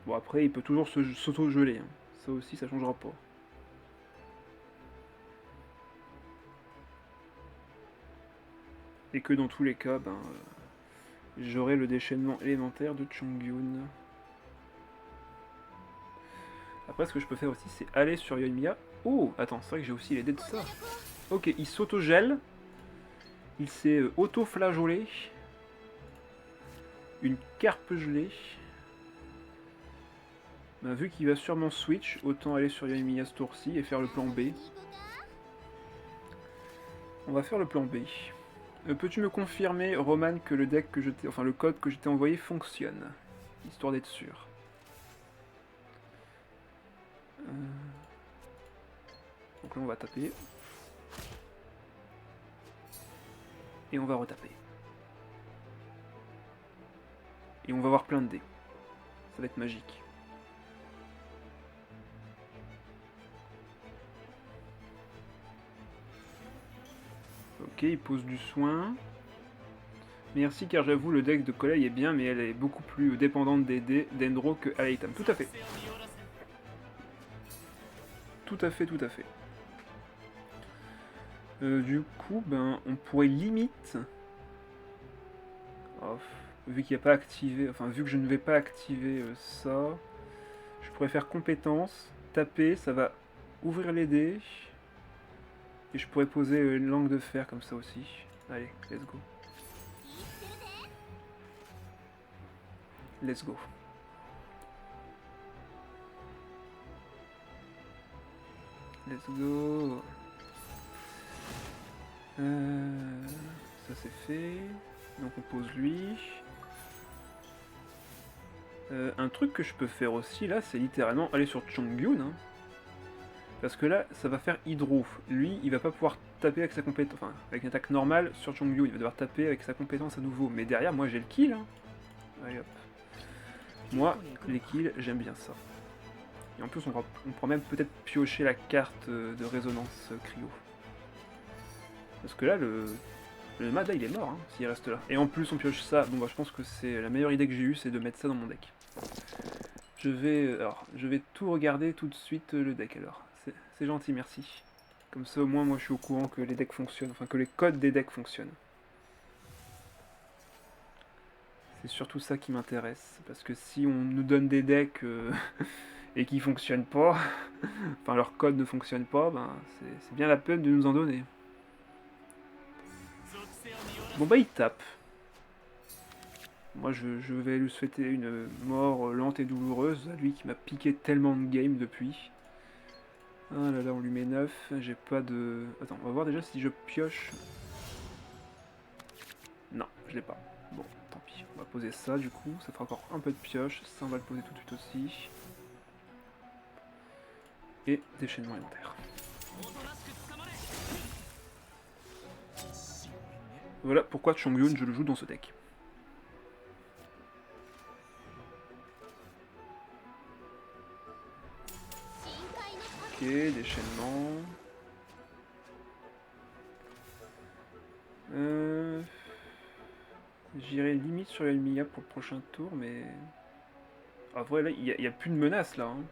Bon, après, il peut toujours s'auto-geler. Hein. Ça aussi, ça changera pas. Et que dans tous les cas, ben... j'aurai le déchaînement élémentaire de Chongyun. Après, ce que je peux faire aussi, c'est aller sur Yoimiya. Oh, attends, c'est vrai que j'ai aussi les dés de ça. Ok, il s'auto-gèle. Il s'est auto-flageolé. Une carpe gelée. Bah, vu qu'il va sûrement switch, autant aller sur Yoimiya ce tour-ci et faire le plan B. On va faire le plan B. Peux-tu me confirmer, Roman, que le deck que je t'ai, enfin le code que je t'ai envoyé fonctionne, histoire d'être sûr. Donc là on va taper. Et on va retaper. Et on va avoir plein de dés. Ça va être magique. Ok, il pose du soin. Merci, car j'avoue, le deck de Kolei est bien, mais elle est beaucoup plus dépendante des dés d'Endro que Aleitam. Tout à fait. Tout à fait, tout à fait. Du coup, ben, on pourrait limite... Oh, vu qu'il n'y a pas activé... Enfin, vu que je ne vais pas activer ça... Je pourrais faire compétence, taper, ça va ouvrir les dés. Et je pourrais poser une langue de fer comme ça aussi. Allez, let's go. Let's go. Let's go. Ça c'est fait. Donc on pose lui. Un truc que je peux faire aussi là, c'est littéralement aller sur Chongyun. Hein. Parce que là, ça va faire Hydro. Lui, il va pas pouvoir taper avec sa compétence. Enfin, avec une attaque normale sur Chongyun. Il va devoir taper avec sa compétence à nouveau. Mais derrière, moi j'ai le kill. Hein. Allez hop. Moi, les kills, j'aime bien ça. Et en plus, on pourra même peut-être piocher la carte de résonance cryo. Parce que là, le Mada, il est mort, hein, s'il reste là. Et en plus, on pioche ça. Bon, bah, je pense que c'est la meilleure idée que j'ai eue, c'est de mettre ça dans mon deck. Je vais tout regarder tout de suite le deck, alors. C'est gentil, merci. Comme ça, au moins, moi, je suis au courant que les decks fonctionnent. Enfin, que les codes des decks fonctionnent. C'est surtout ça qui m'intéresse. Parce que si on nous donne des decks... et qui fonctionnent pas, enfin leur code ne fonctionne pas, ben c'est bien la peine de nous en donner. Bon bah il tape. Moi je vais lui souhaiter une mort lente et douloureuse, à lui qui m'a piqué tellement de game depuis. Ah là là, on lui met 9, j'ai pas de... Attends, on va voir déjà si je pioche. Non, je l'ai pas. Bon, tant pis, on va poser ça du coup, ça fera encore un peu de pioche, ça on va le poser tout de suite aussi. Et déchaînement élémentaire. Voilà pourquoi Chongyun, je le joue dans ce deck. Ok, déchaînement. J'irai limite sur Yoimiya pour le prochain tour, mais... En vrai, là, il n'y a plus de menace, là. Hein.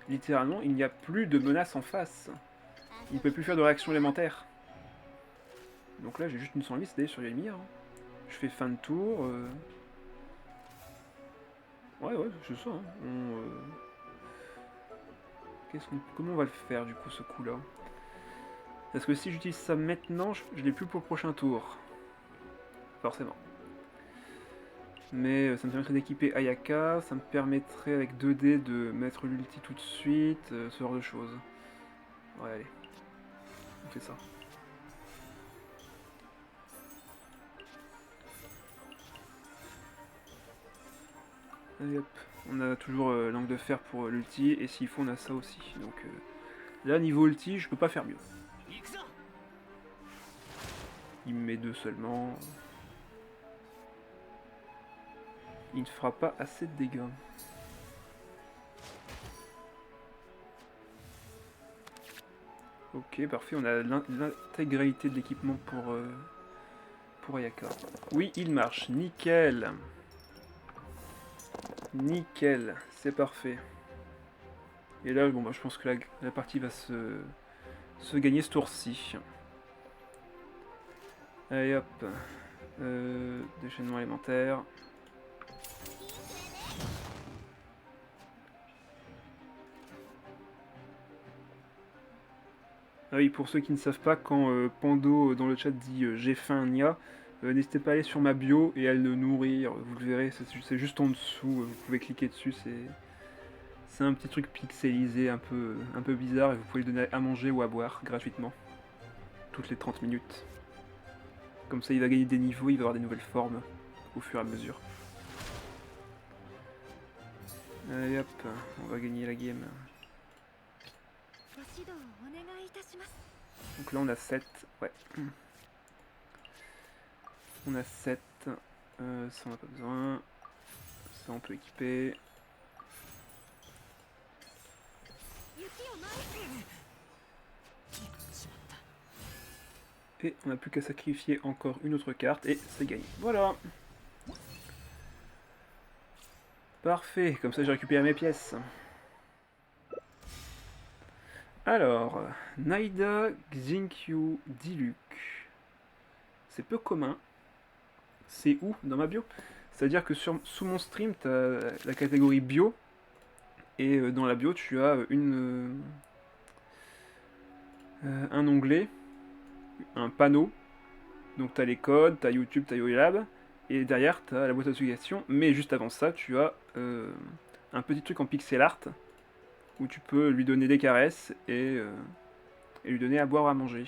Littéralement, il n'y a plus de menace en face. Il ne peut plus faire de réaction élémentaire. Donc là, j'ai juste une 108 d'aller sur Yoimiya. Hein. Je fais fin de tour. Ouais, c'est ça. Hein. Comment on va le faire, du coup, ce coup-là? Parce que si j'utilise ça maintenant, je l'ai plus pour le prochain tour. Forcément. Mais ça me permettrait d'équiper Ayaka, ça me permettrait avec 2D de mettre l'ulti tout de suite, ce genre de choses. Ouais, allez. On fait ça. Allez hop. On a toujours l'angle de fer pour l'ulti, et s'il faut on a ça aussi. Donc là, niveau ulti, je peux pas faire mieux. Il me met 2 seulement. Il ne fera pas assez de dégâts. Ok, parfait, on a l'intégralité de l'équipement pour Ayaka. Oui, il marche, nickel. Nickel, c'est parfait. Et là, bon, bah, je pense que la partie va se gagner ce tour-ci. Allez hop. Déchaînement élémentaire. Ah oui, pour ceux qui ne savent pas, quand Pando dans le chat dit j'ai faim Nia, n'hésitez pas à aller sur ma bio et à le nourrir, vous le verrez, c'est juste en dessous, vous pouvez cliquer dessus, c'est un petit truc pixelisé un peu bizarre et vous pouvez lui donner à manger ou à boire gratuitement, toutes les 30 minutes. Comme ça il va gagner des niveaux, il va avoir des nouvelles formes au fur et à mesure. Allez hop, on va gagner la game. Donc là on a 7, ouais. On a 7, ça on n'a pas besoin, ça on peut équiper. Et on n'a plus qu'à sacrifier encore une autre carte et c'est gagné. Voilà. Parfait, comme ça j'ai récupéré mes pièces. Alors, Naida Xinkyu Diluc. C'est peu commun. C'est où dans ma bio? C'est-à-dire que sous mon stream, tu as la catégorie bio. Et dans la bio, tu as un onglet, un panneau. Donc tu as les codes, tu as YouTube, tu as YoLab. Et derrière, tu as la boîte à notification. Mais juste avant ça, tu as un petit truc en pixel art où tu peux lui donner des caresses et lui donner à boire ou à manger.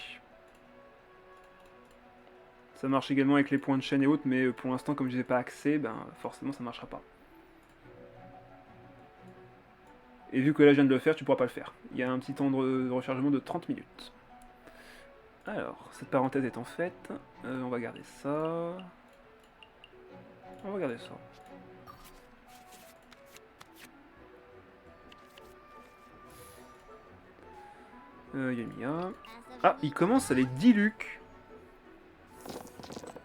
Ça marche également avec les points de chaîne et autres, mais pour l'instant, comme je n'ai pas accès, ben forcément ça ne marchera pas. Et vu que là je viens de le faire, tu pourras pas le faire. Il y a un petit temps de rechargement de 30 minutes. Alors, cette parenthèse étant faite, on va garder ça. On va garder ça. Yamiya. Ah, il commence avec Diluc.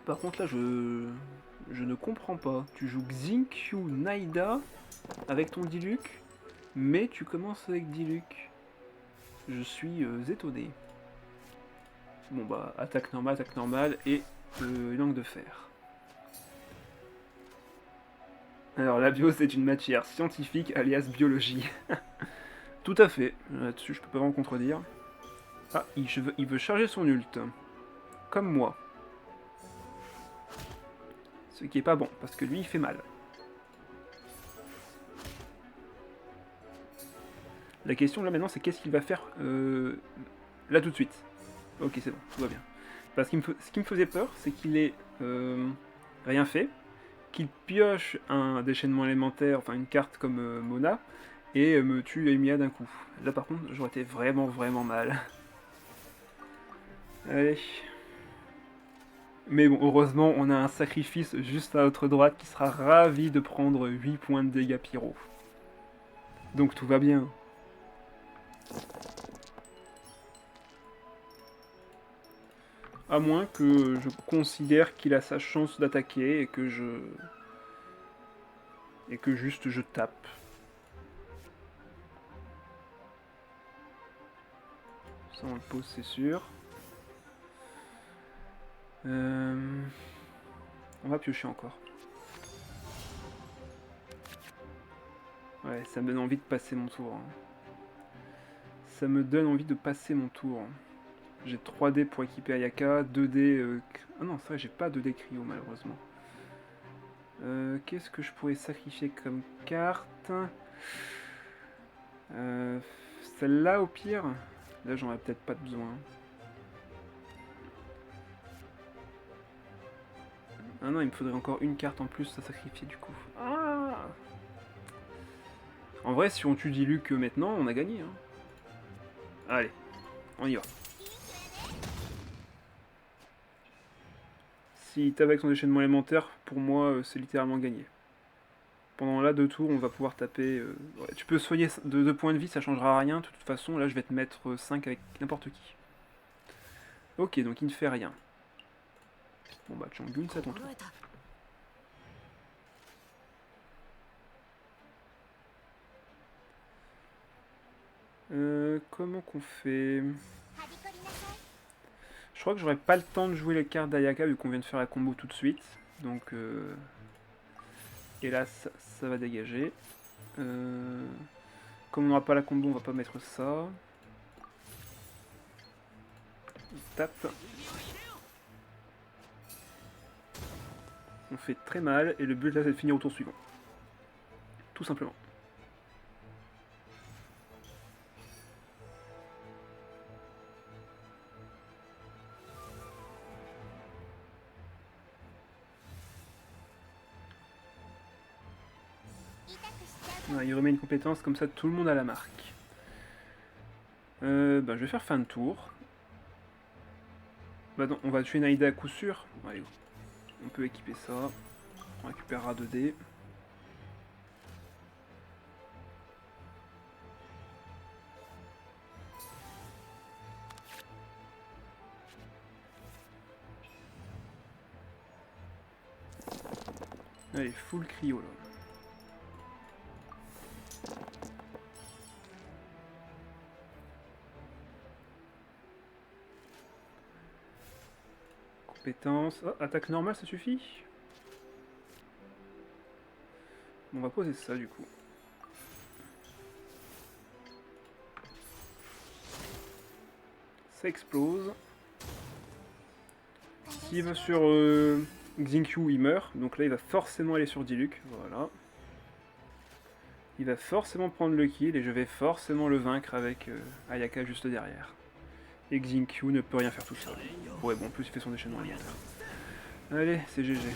Par contre là, je ne comprends pas. Tu joues Xinkyu Naida avec ton Diluc, mais tu commences avec Diluc. Je suis étonné. Bon bah, attaque normale et langue de fer. Alors la bio c'est une matière scientifique alias biologie. Tout à fait, là-dessus je peux pas vraiment contredire. Ah, il veut charger son ult. Comme moi. Ce qui est pas bon, parce que lui il fait mal. La question là maintenant c'est qu'est-ce qu'il va faire là tout de suite. Ok c'est bon, tout va bien. Parce que ce qui me faisait peur c'est qu'il ait rien fait, qu'il pioche un déchaînement élémentaire, enfin une carte comme Mona, et me tue Emiya d'un coup. Là par contre j'aurais été vraiment mal. Allez. Mais bon, heureusement, on a un sacrifice juste à notre droite qui sera ravi de prendre 8 points de dégâts pyro. Donc tout va bien. À moins que je considère qu'il a sa chance d'attaquer et que juste je tape. Ça on le pose c'est sûr. On va piocher encore. Ouais, ça me donne envie de passer mon tour. Ça me donne envie de passer mon tour. J'ai 3D pour équiper Ayaka, 2D... Ah non, c'est vrai, j'ai pas 2D Cryo malheureusement. Qu'est-ce que je pourrais sacrifier comme carte? Celle-là au pire? Là j'en ai peut-être pas besoin. Ah non, il me faudrait encore une carte en plus à sacrifier du coup. Ah, en vrai, si on tue Diluc maintenant, on a gagné. Hein. Allez, on y va. S'il tape avec son déchaînement élémentaire, pour moi, c'est littéralement gagné. Pendant là 2 tours, on va pouvoir taper... ouais, tu peux soigner de 2 points de vie, ça changera rien. De toute façon, là, je vais te mettre 5 avec n'importe qui. Ok, donc il ne fait rien. Bon bah, Changun, c'est à ton tour. Comment qu'on fait? Je crois que j'aurais pas le temps de jouer les cartes d'Ayaka vu qu'on vient de faire la combo tout de suite. Donc, et là, ça va dégager. Comme on n'aura pas la combo, on va pas mettre ça. Il tape. On fait très mal, et le but là c'est de finir au tour suivant. Tout simplement. Ouais, il remet une compétence, comme ça tout le monde a la marque. Je vais faire fin de tour. Bah non, on va tuer Naïda à coup sûr. Allez, on peut équiper ça. On récupérera 2 dés. Allez, full cryo là. Compétence. Oh, attaque normale, ça suffit. On va poser ça du coup. Ça explose. S'il va sur Xingqiu, il meurt. Donc là, il va forcément aller sur Diluc. Voilà. Il va forcément prendre le kill et je vais forcément le vaincre avec Ayaka juste derrière. Et Xingqiu ne peut rien faire tout seul. Ouais, bon, en plus il fait son déchaînement alimentaire. Allez, c'est GG.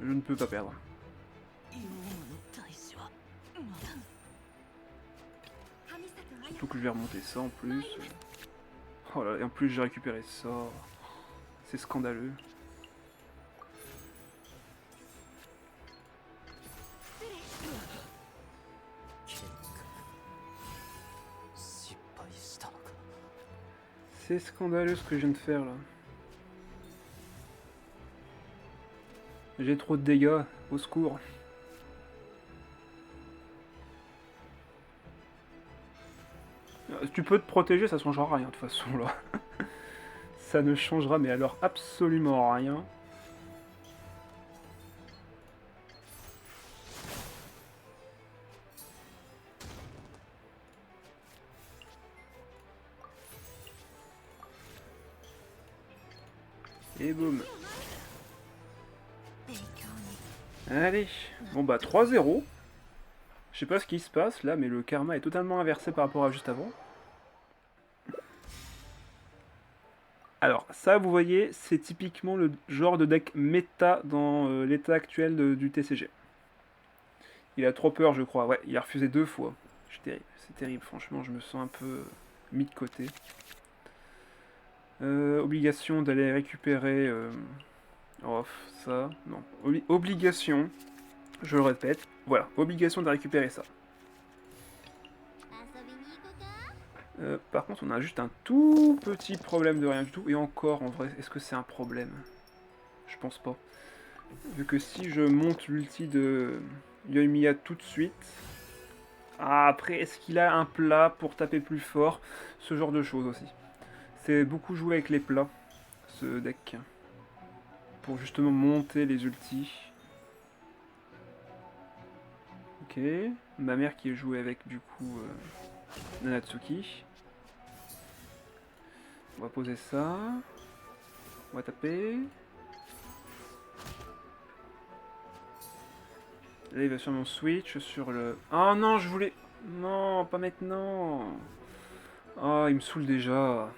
Je ne peux pas perdre. Surtout que je vais remonter ça en plus. Oh là, et en plus j'ai récupéré ça. C'est scandaleux. C'est scandaleux ce que je viens de faire là. J'ai trop de dégâts, au secours. Tu peux te protéger, ça changera rien de toute façon là. Ça ne changera mais alors absolument rien. Et boum. Allez. Bon bah 3-0. Je sais pas ce qui se passe là, mais le karma est totalement inversé par rapport à juste avant. Alors ça, vous voyez, c'est typiquement le genre de deck méta dans l'état actuel du TCG. Il a trop peur, je crois. Ouais, il a refusé 2 fois. C'est terrible, franchement, je me sens un peu mis de côté. Obligation d'aller récupérer... Oh, ça, non. Obligation, je le répète, voilà, obligation de récupérer ça. Par contre, on a juste un tout petit problème de rien du tout. Et encore, en vrai, est-ce que c'est un problème? Je pense pas. Vu que si je monte l'ulti de Yoimiya tout de suite... Ah, après, est-ce qu'il a un plat pour taper plus fort? Ce genre de choses aussi. C'est beaucoup joué avec les plats, ce deck. Pour justement monter les ultis. Ok. Ma mère qui est jouée avec, du coup, Nanatsuki. On va poser ça. On va taper. Là, il va sur mon switch, sur le... Oh non, je voulais... Non, pas maintenant. Oh, il me saoule déjà.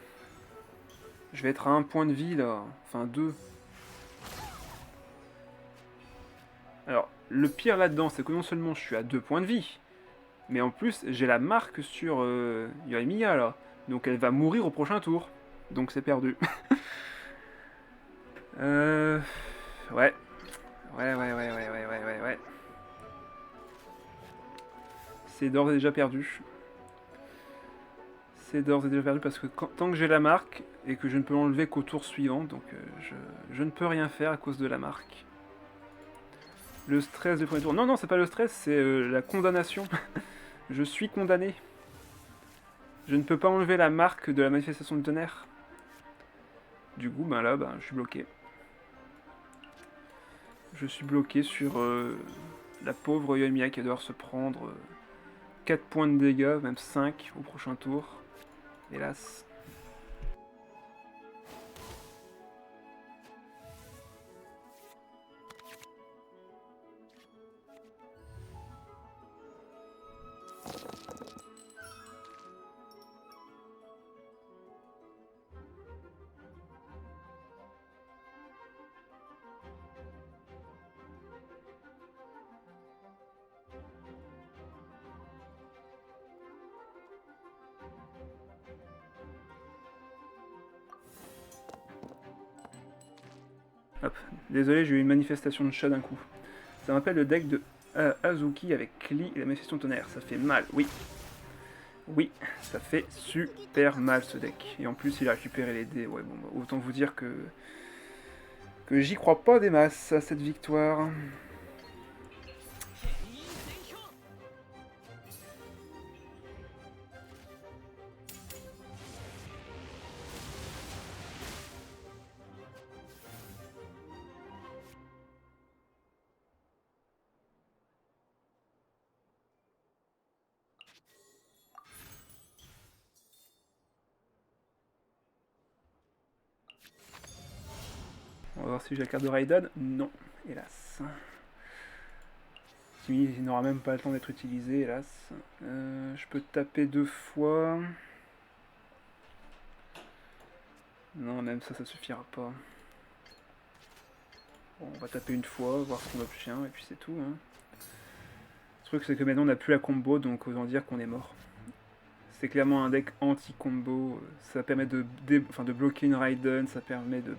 Je vais être à 1 point de vie, là. Enfin, 2. Alors, le pire là-dedans, c'est que non seulement je suis à 2 points de vie, mais en plus, j'ai la marque sur Yoimiya, là. Donc elle va mourir au prochain tour. Donc c'est perdu. Ouais. Ouais. C'est d'ores et déjà perdu. C'est d'ores et déjà perdu parce que tant que j'ai la marque et que je ne peux l'enlever qu'au tour suivant, donc je ne peux rien faire à cause de la marque. Le stress du premier tour. Non, non, c'est pas le stress, c'est la condamnation. Je suis condamné. Je ne peux pas enlever la marque de la manifestation de tonnerre. Du coup, ben là, je suis bloqué. Je suis bloqué sur la pauvre Yoimiya qui va devoir se prendre 4 points de dégâts, même 5 au prochain tour. Hélas. Hop, désolé, j'ai eu une manifestation de chat d'un coup. Ça m'appelle le deck de Azuki avec Klee et la manifestation de tonnerre. Ça fait mal, oui. Oui, ça fait super mal ce deck. Et en plus, il a récupéré les dés. Ouais, bon, bah, autant vous dire que j'y crois pas des masses à cette victoire. On va voir si j'ai la carte de Raiden. Non, hélas. Il n'aura même pas le temps d'être utilisé, hélas. Je peux taper 2 fois. Non, même ça, ça suffira pas. Bon, on va taper une fois, voir ce qu'on obtient, et puis c'est tout. Hein. Le truc, c'est que maintenant, on n'a plus la combo, donc autant dire qu'on est mort. C'est clairement un deck anti-combo. Ça permet de bloquer une Raiden, ça permet de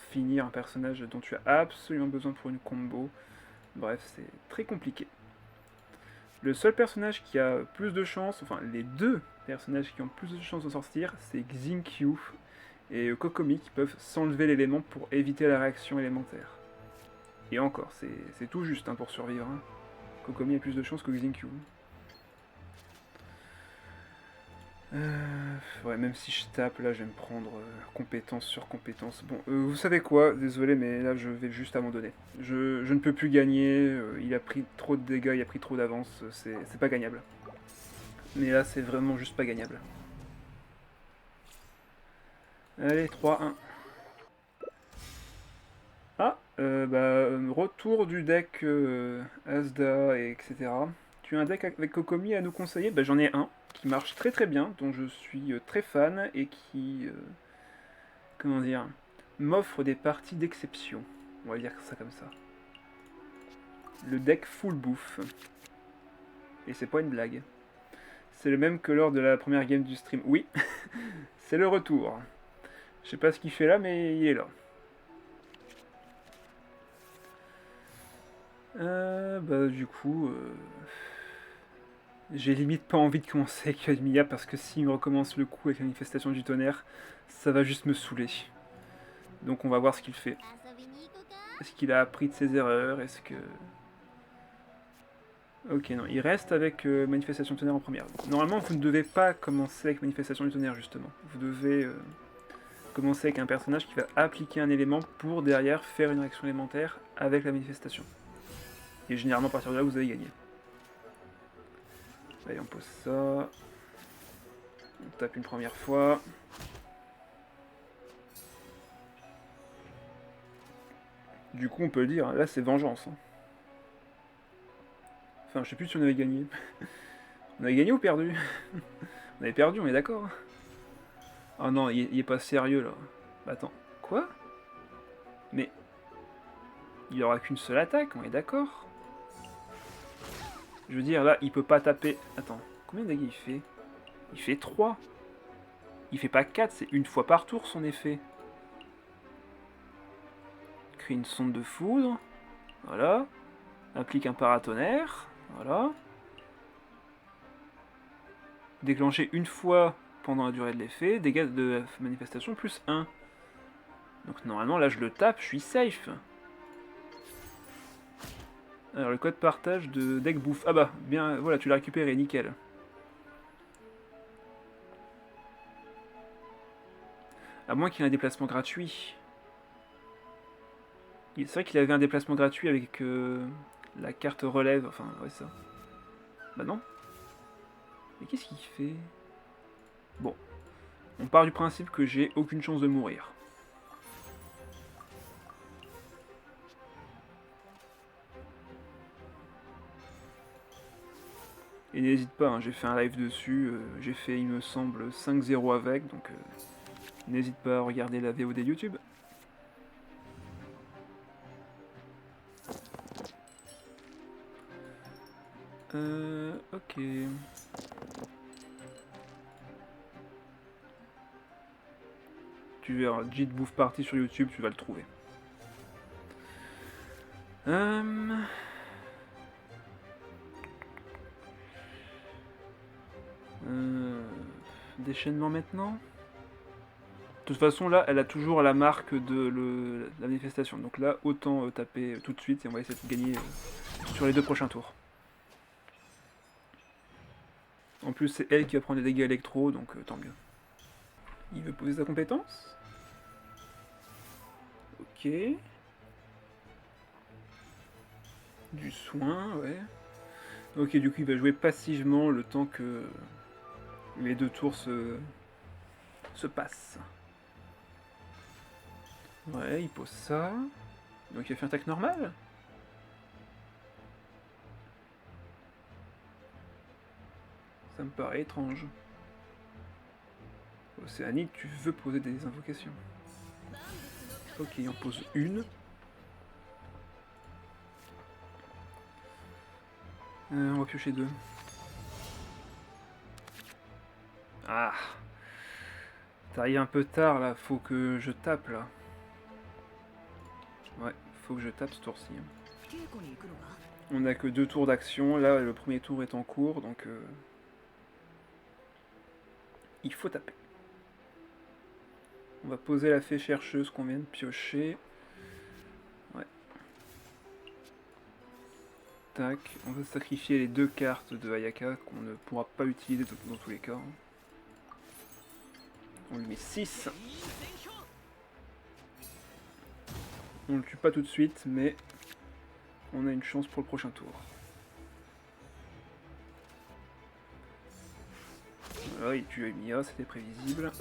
finir un personnage dont tu as absolument besoin pour une combo. Bref, c'est très compliqué. Le seul personnage qui a plus de chances, enfin les deux personnages qui ont plus de chances de sortir, c'est Xingqiu et Kokomi qui peuvent s'enlever l'élément pour éviter la réaction élémentaire. Et encore, c'est tout juste hein, pour survivre. Hein. Kokomi a plus de chances que Xingqiu. Ouais, même si je tape, là, je vais me prendre compétence sur compétence. Bon, vous savez quoi? Désolé, mais là, je vais juste abandonner. Je ne peux plus gagner, il a pris trop de dégâts, il a pris trop d'avance, c'est pas gagnable. Mais là, c'est vraiment juste pas gagnable. Allez, 3-1. Ah, retour du deck Asda, et etc. Tu as un deck avec Kokomi à nous conseiller? Bah, j'en ai un qui marche très très bien, dont je suis très fan et qui, comment dire, m'offre des parties d'exception. On va dire ça comme ça. Le deck full bouffe. Et c'est pas une blague. C'est le même que lors de la première game du stream. Oui, c'est le retour. Je sais pas ce qu'il fait là, mais il est là. Du coup, j'ai limite pas envie de commencer avec Yoimiya parce que s'il me recommence le coup avec la manifestation du tonnerre, ça va juste me saouler. Donc on va voir ce qu'il fait. Est-ce qu'il a appris de ses erreurs? Est-ce que... Ok, non, il reste avec Manifestation du tonnerre en première. Normalement, vous ne devez pas commencer avec Manifestation du tonnerre, justement. Vous devez commencer avec un personnage qui va appliquer un élément pour derrière faire une réaction élémentaire avec la manifestation. Et généralement, à partir de là, vous avez gagné. Allez, on pose ça. On tape une première fois. Du coup, on peut le dire, là, c'est vengeance. Hein. Enfin, je sais plus si on avait gagné. On avait gagné ou perdu? On avait perdu, on est d'accord. Oh non, il est pas sérieux, là. Bah, attends, quoi? Mais... il aura qu'une seule attaque, on est d'accord? Je veux dire, là, il peut pas taper... Attends, combien de dégâts il fait? Il fait 3. Il fait pas 4, c'est une fois par tour son effet. Crée une sonde de foudre. Voilà. Applique un paratonnerre. Voilà. Déclencher une fois pendant la durée de l'effet. Dégâts de manifestation plus 1. Donc normalement, là, je le tape, je suis safe. Alors, le code partage de deck bouffe. Ah bah, bien, voilà, tu l'as récupéré, nickel. À moins qu'il ait un déplacement gratuit. C'est vrai qu'il avait un déplacement gratuit avec la carte relève. Enfin, ouais, ça. Bah non. Mais qu'est-ce qu'il fait? Bon. On part du principe que j'ai aucune chance de mourir. Et n'hésite pas, hein, j'ai fait un live dessus, j'ai fait il me semble 5-0 avec, donc n'hésite pas à regarder la VOD YouTube. Ok. Tu verras, Jit Bouffe Party sur YouTube, tu vas le trouver. Déchaînement maintenant. De toute façon, là, elle a toujours la marque de la manifestation. Donc là, autant taper tout de suite et on va essayer de gagner sur les 2 prochains tours. En plus, c'est elle qui va prendre des dégâts électro, donc tant mieux. Il veut poser sa compétence. Ok. Du soin, ouais. Ok, du coup, il va jouer passivement le temps que les 2 tours se passent. Ouais, il pose ça. Donc il a fait un attaque normale. Ça me paraît étrange. Océanique, tu veux poser des invocations. Ok, il en pose une. On va piocher 2. Ah. T'arrives un peu tard là, faut que je tape là. Ouais, faut que je tape ce tour-ci. On a que 2 tours d'action, là le premier tour est en cours, donc il faut taper. On va poser la fée chercheuse qu'on vient de piocher. Ouais. Tac, on va sacrifier les 2 cartes de Ayaka qu'on ne pourra pas utiliser dans tous les cas. On lui met 6. On le tue pas tout de suite, mais on a une chance pour le prochain tour. Voilà, il tue Emiya, c'était prévisible.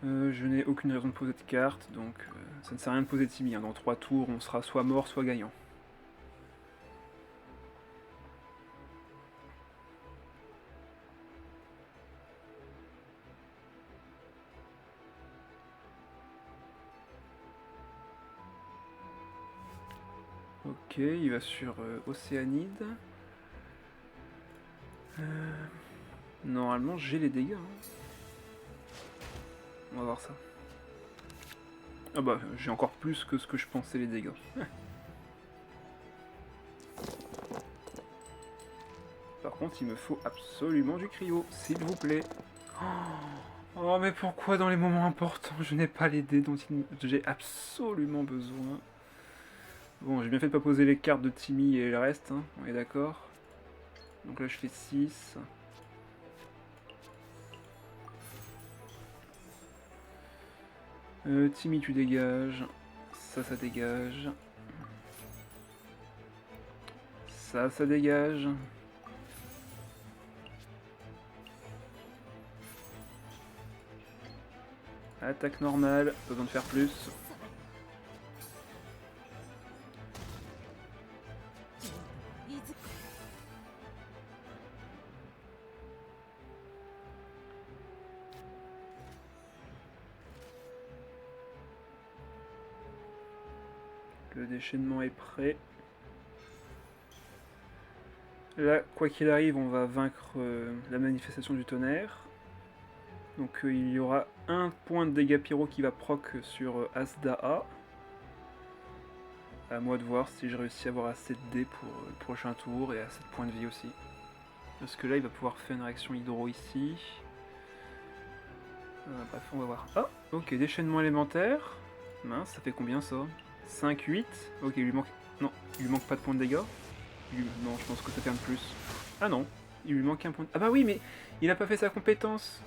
Je n'ai aucune raison de poser de carte, donc ça ne sert à rien de poser Timmy. Hein. Dans 3 tours, on sera soit mort, soit gagnant. Ok, il va sur Océanide. Normalement, j'ai les dégâts. Hein. On va voir ça. Ah bah, j'ai encore plus que ce que je pensais les dégâts. Par contre, il me faut absolument du cryo, s'il vous plaît. Oh, mais pourquoi dans les moments importants, je n'ai pas les dés dont j'ai absolument besoin? Bon, j'ai bien fait de pas poser les cartes de Timmy et le reste, hein, on est d'accord. Donc là, je fais 6. Timmy, tu dégages. Ça dégage. Ça dégage. Attaque normale, pas besoin de faire plus. Le déchaînement est prêt. Là, quoi qu'il arrive, on va vaincre la manifestation du tonnerre. Donc il y aura un point de dégâts pyro qui va proc sur Asdaa. À moi de voir si je réussis à avoir assez de dés pour le prochain tour et assez de points de vie aussi. Parce que là, il va pouvoir faire une réaction hydro ici. Bref, on va voir. Ah, ok, déchaînement élémentaire. Mince, ça fait combien ça? 5, 8. Ok, il lui manque... Non, il lui manque pas de points de dégâts. Non, je pense que ça fait un de plus. Ah non, il lui manque un point de... Ah bah oui, mais il a pas fait sa compétence.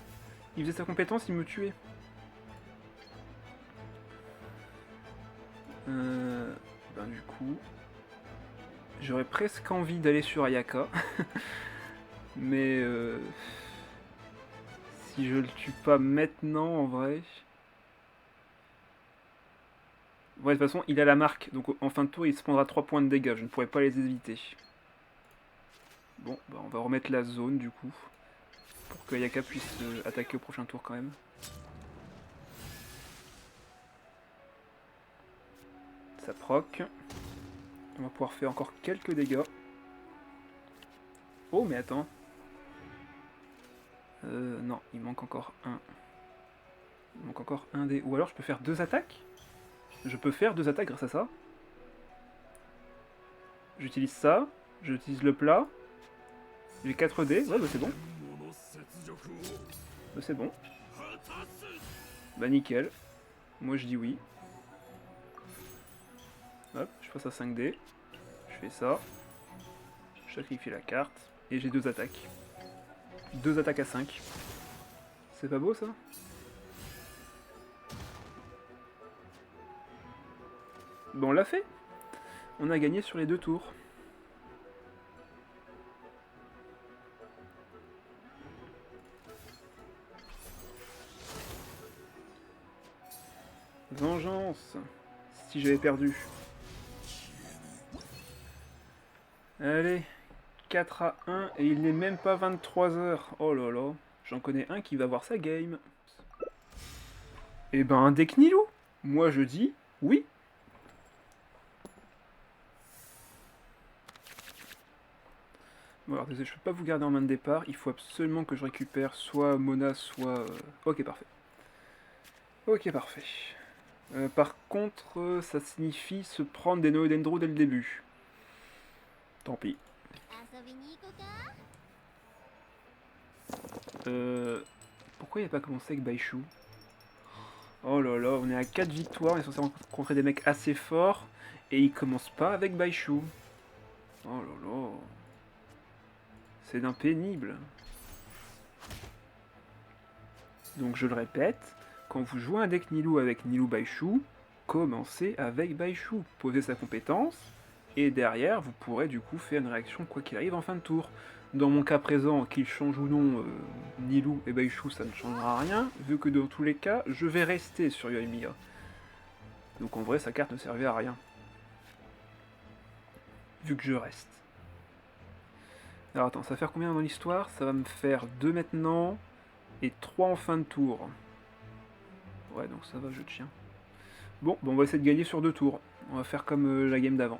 Il faisait sa compétence, il me tuait. Ben du coup... J'aurais presque envie d'aller sur Ayaka. Mais... si je le tue pas maintenant, en vrai... Ouais, de toute façon, il a la marque. Donc en fin de tour, il se prendra 3 points de dégâts. Je ne pourrai pas les éviter. Bon, bah on va remettre la zone, du coup. Pour que Ayaka puisse attaquer au prochain tour, quand même. Ça proc. On va pouvoir faire encore quelques dégâts. Oh, mais attends. Non, il manque encore un. Il manque encore un dé. Ou alors je peux faire 2 attaques? Je peux faire 2 attaques grâce à ça. J'utilise ça. J'utilise le plat. J'ai 4 dés. Ouais, bah c'est bon. Bah c'est bon. Bah nickel. Moi je dis oui. Hop, je passe à 5 dés. Je fais ça. Je sacrifie la carte. Et j'ai 2 attaques. 2 attaques à 5. C'est pas beau ça? Bon, on l'a fait. On a gagné sur les 2 tours. Vengeance. Si j'avais perdu. Allez. 4 à 1 et il n'est même pas 23 h. Oh là là. J'en connais un qui va voir sa game. Eh ben un deck Nilou. Moi je dis oui. Bon alors désolé, je peux pas vous garder en main de départ. Il faut absolument que je récupère soit Mona, soit... Ok, parfait. Ok, parfait. Par contre, ça signifie se prendre des Noedendro dès le début. Tant pis. Pourquoi il n'a pas commencé avec Baishu? Oh là là, on est à 4 victoires, on est censé rencontrer des mecs assez forts, et il commence pas avec Baishu. Oh là là. C'est d'un pénible. Donc je le répète, quand vous jouez un deck Nilou avec Nilou Baishu, commencez avec Baishu, posez sa compétence, et derrière vous pourrez du coup faire une réaction quoi qu'il arrive en fin de tour. Dans mon cas présent, qu'il change ou non Nilou et Baishu, ça ne changera rien, vu que dans tous les cas, je vais rester sur Yoimiya. Donc en vrai, sa carte ne servait à rien. Vu que je reste. Alors attends, ça va faire combien dans l'histoire? Ça va me faire 2 maintenant, et 3 en fin de tour. Ouais, donc ça va, je tiens. Bon, on va essayer de gagner sur 2 tours. On va faire comme la game d'avant.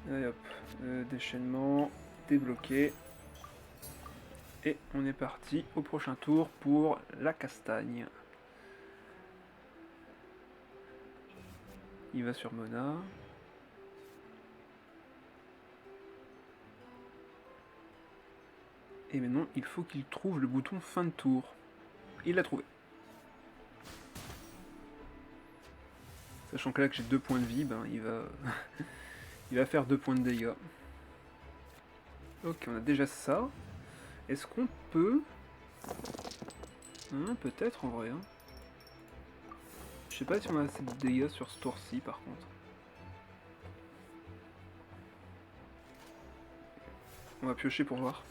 Allez hop, déchaînement, débloqué. Et on est parti au prochain tour pour la castagne. Il va sur Mona. Et maintenant, il faut qu'il trouve le bouton fin de tour. Il l'a trouvé. Sachant que là que j'ai 2 points de vie, ben il va... il va faire 2 points de dégâts. Ok, on a déjà ça. Est-ce qu'on peut... peut-être en vrai. Je sais pas si on a assez de dégâts sur ce tour-ci par contre. On va piocher pour voir.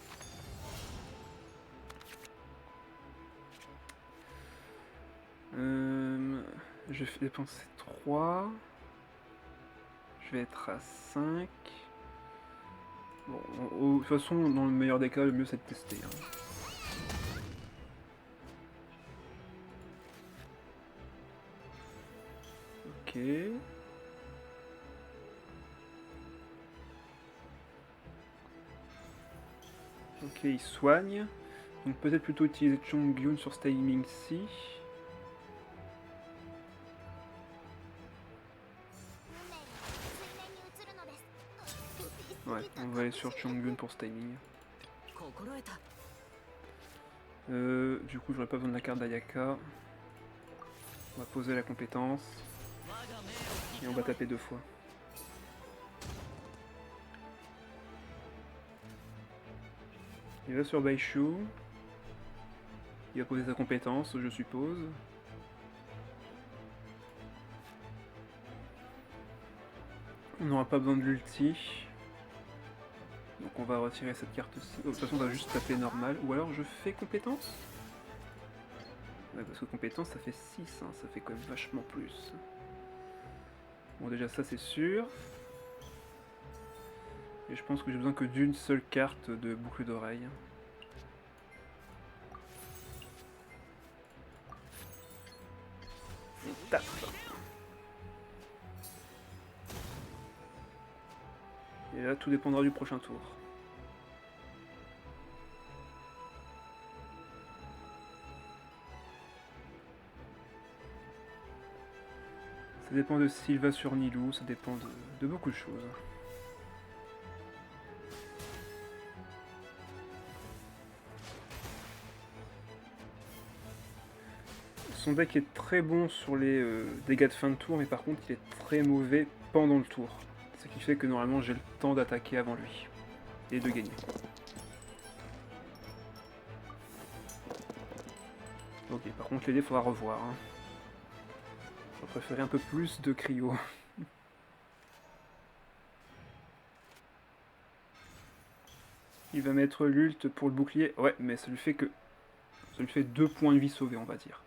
Je vais dépenser 3. Je vais être à 5. Bon, de toute façon, dans le meilleur des cas, le mieux c'est de tester. Ok. Ok, il soigne. Donc peut-être plutôt utiliser Chongyun sur ce timing-ci. Ouais, on va aller sur Chongyun pour ce timing. Du coup, j'aurais pas besoin de la carte d'Ayaka. On va poser la compétence. Et on va taper 2 fois. Il va sur Baishu. Il va poser sa compétence, je suppose. On n'aura pas besoin de l'ulti. Donc on va retirer cette carte-ci. De toute façon, on va juste taper normal. Ou alors je fais compétence. Ouais, parce que compétence, ça fait 6, hein, ça fait quand même vachement plus. Bon, déjà ça c'est sûr. Et je pense que j'ai besoin que d'une seule carte de boucle d'oreille. On tape. Et là, tout dépendra du prochain tour. Ça dépend de s'il va sur Nilou, ça dépend de beaucoup de choses. Son deck est très bon sur les dégâts de fin de tour, mais par contre il est très mauvais pendant le tour. Ce qui fait que normalement j'ai le temps d'attaquer avant lui. Et de gagner. Ok, par contre les dés faudra revoir. Hein. J'aurais préféré un peu plus de cryo. Il va mettre l'ult pour le bouclier. Ouais, mais ça lui fait que... Ça lui fait 2 points de vie sauvés, on va dire.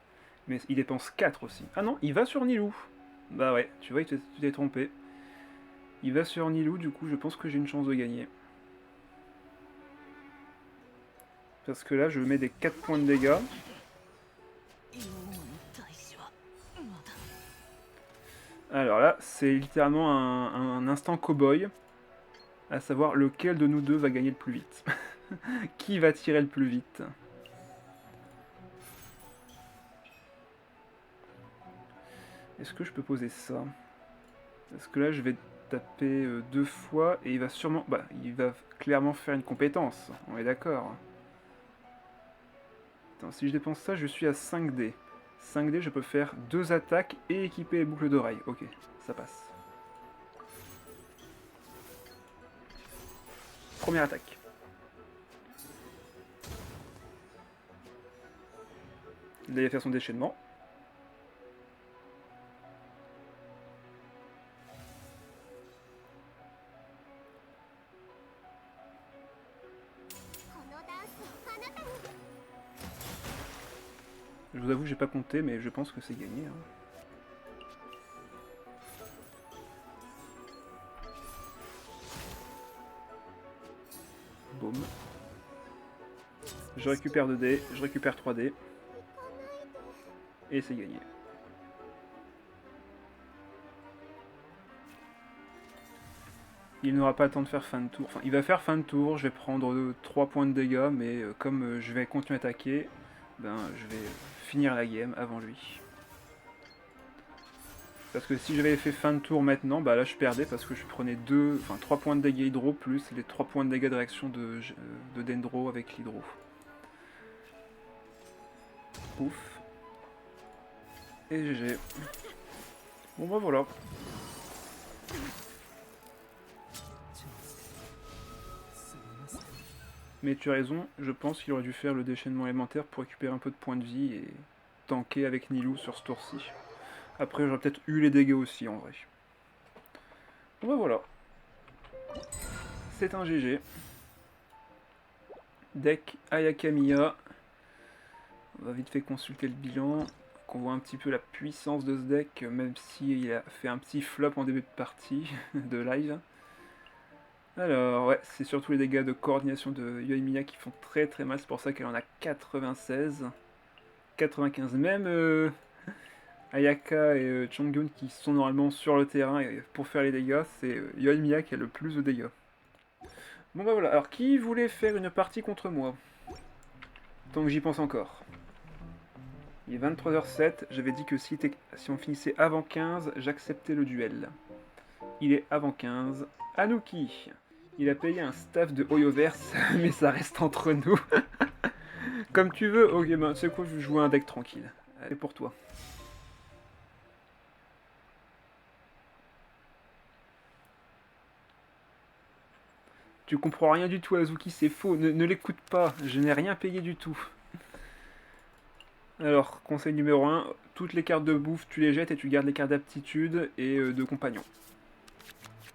Mais il dépense 4 aussi. Ah non, il va sur Nilou. Bah ouais, tu vois, tu t'es trompé. Il va sur Nilou, du coup, je pense que j'ai une chance de gagner. Parce que là, je mets des 4 points de dégâts. Alors là, c'est littéralement un instant cow-boy. À savoir lequel de nous deux va gagner le plus vite. Qui va tirer le plus vite? Est-ce que je peux poser ça? Parce que là, je vais taper 2 fois et il va sûrement... Bah, il va clairement faire une compétence. On est d'accord. Attends, si je dépense ça, je suis à 5D. 5D, je peux faire 2 attaques et équiper les boucles d'oreille. Ok, ça passe. Première attaque. Là, il va faire son déchaînement. Je vous avoue, j'ai pas compté, mais je pense que c'est gagné. Hein. Boum. Je récupère 2 dés, je récupère 3 dés. Et c'est gagné. Il n'aura pas le temps de faire fin de tour. Enfin, il va faire fin de tour, je vais prendre 3 points de dégâts, mais comme je vais continuer à attaquer, ben, je vais finir la game avant lui. Parce que si j'avais fait fin de tour maintenant, bah là je perdais parce que je prenais 3 points de dégâts hydro plus les 3 points de dégâts de réaction de Dendro avec l'hydro. Ouf. Et GG. Bon bah voilà. Mais tu as raison, je pense qu'il aurait dû faire le déchaînement élémentaire pour récupérer un peu de points de vie et tanker avec Nilou sur ce tour-ci. Après j'aurais peut-être eu les dégâts aussi en vrai. Bon bah voilà. C'est un GG. Deck Ayakamiya. On va vite fait consulter le bilan. Qu'on voit un petit peu la puissance de ce deck, même s'il a fait un petit flop en début de partie de live. Alors, ouais, c'est surtout les dégâts de coordination de Yoimiya qui font très très mal, c'est pour ça qu'elle en a 96. 95, même Ayaka et Chongyun qui sont normalement sur le terrain et pour faire les dégâts, c'est Yoimiya qui a le plus de dégâts. Bon bah voilà, alors qui voulait faire une partie contre moi? Tant que j'y pense encore. Il est 23h07, j'avais dit que si on finissait avant 15, j'acceptais le duel. Il est avant 15. Anouki, il a payé un staff de Hoyoverse, mais ça reste entre nous. Comme tu veux, ok, ben c'est quoi, je joue un deck tranquille. Allez, pour toi. Tu comprends rien du tout, Azuki, c'est faux. Ne l'écoute pas, je n'ai rien payé du tout. Alors, conseil numéro 1, toutes les cartes de bouffe, tu les jettes et tu gardes les cartes d'aptitude et de compagnon.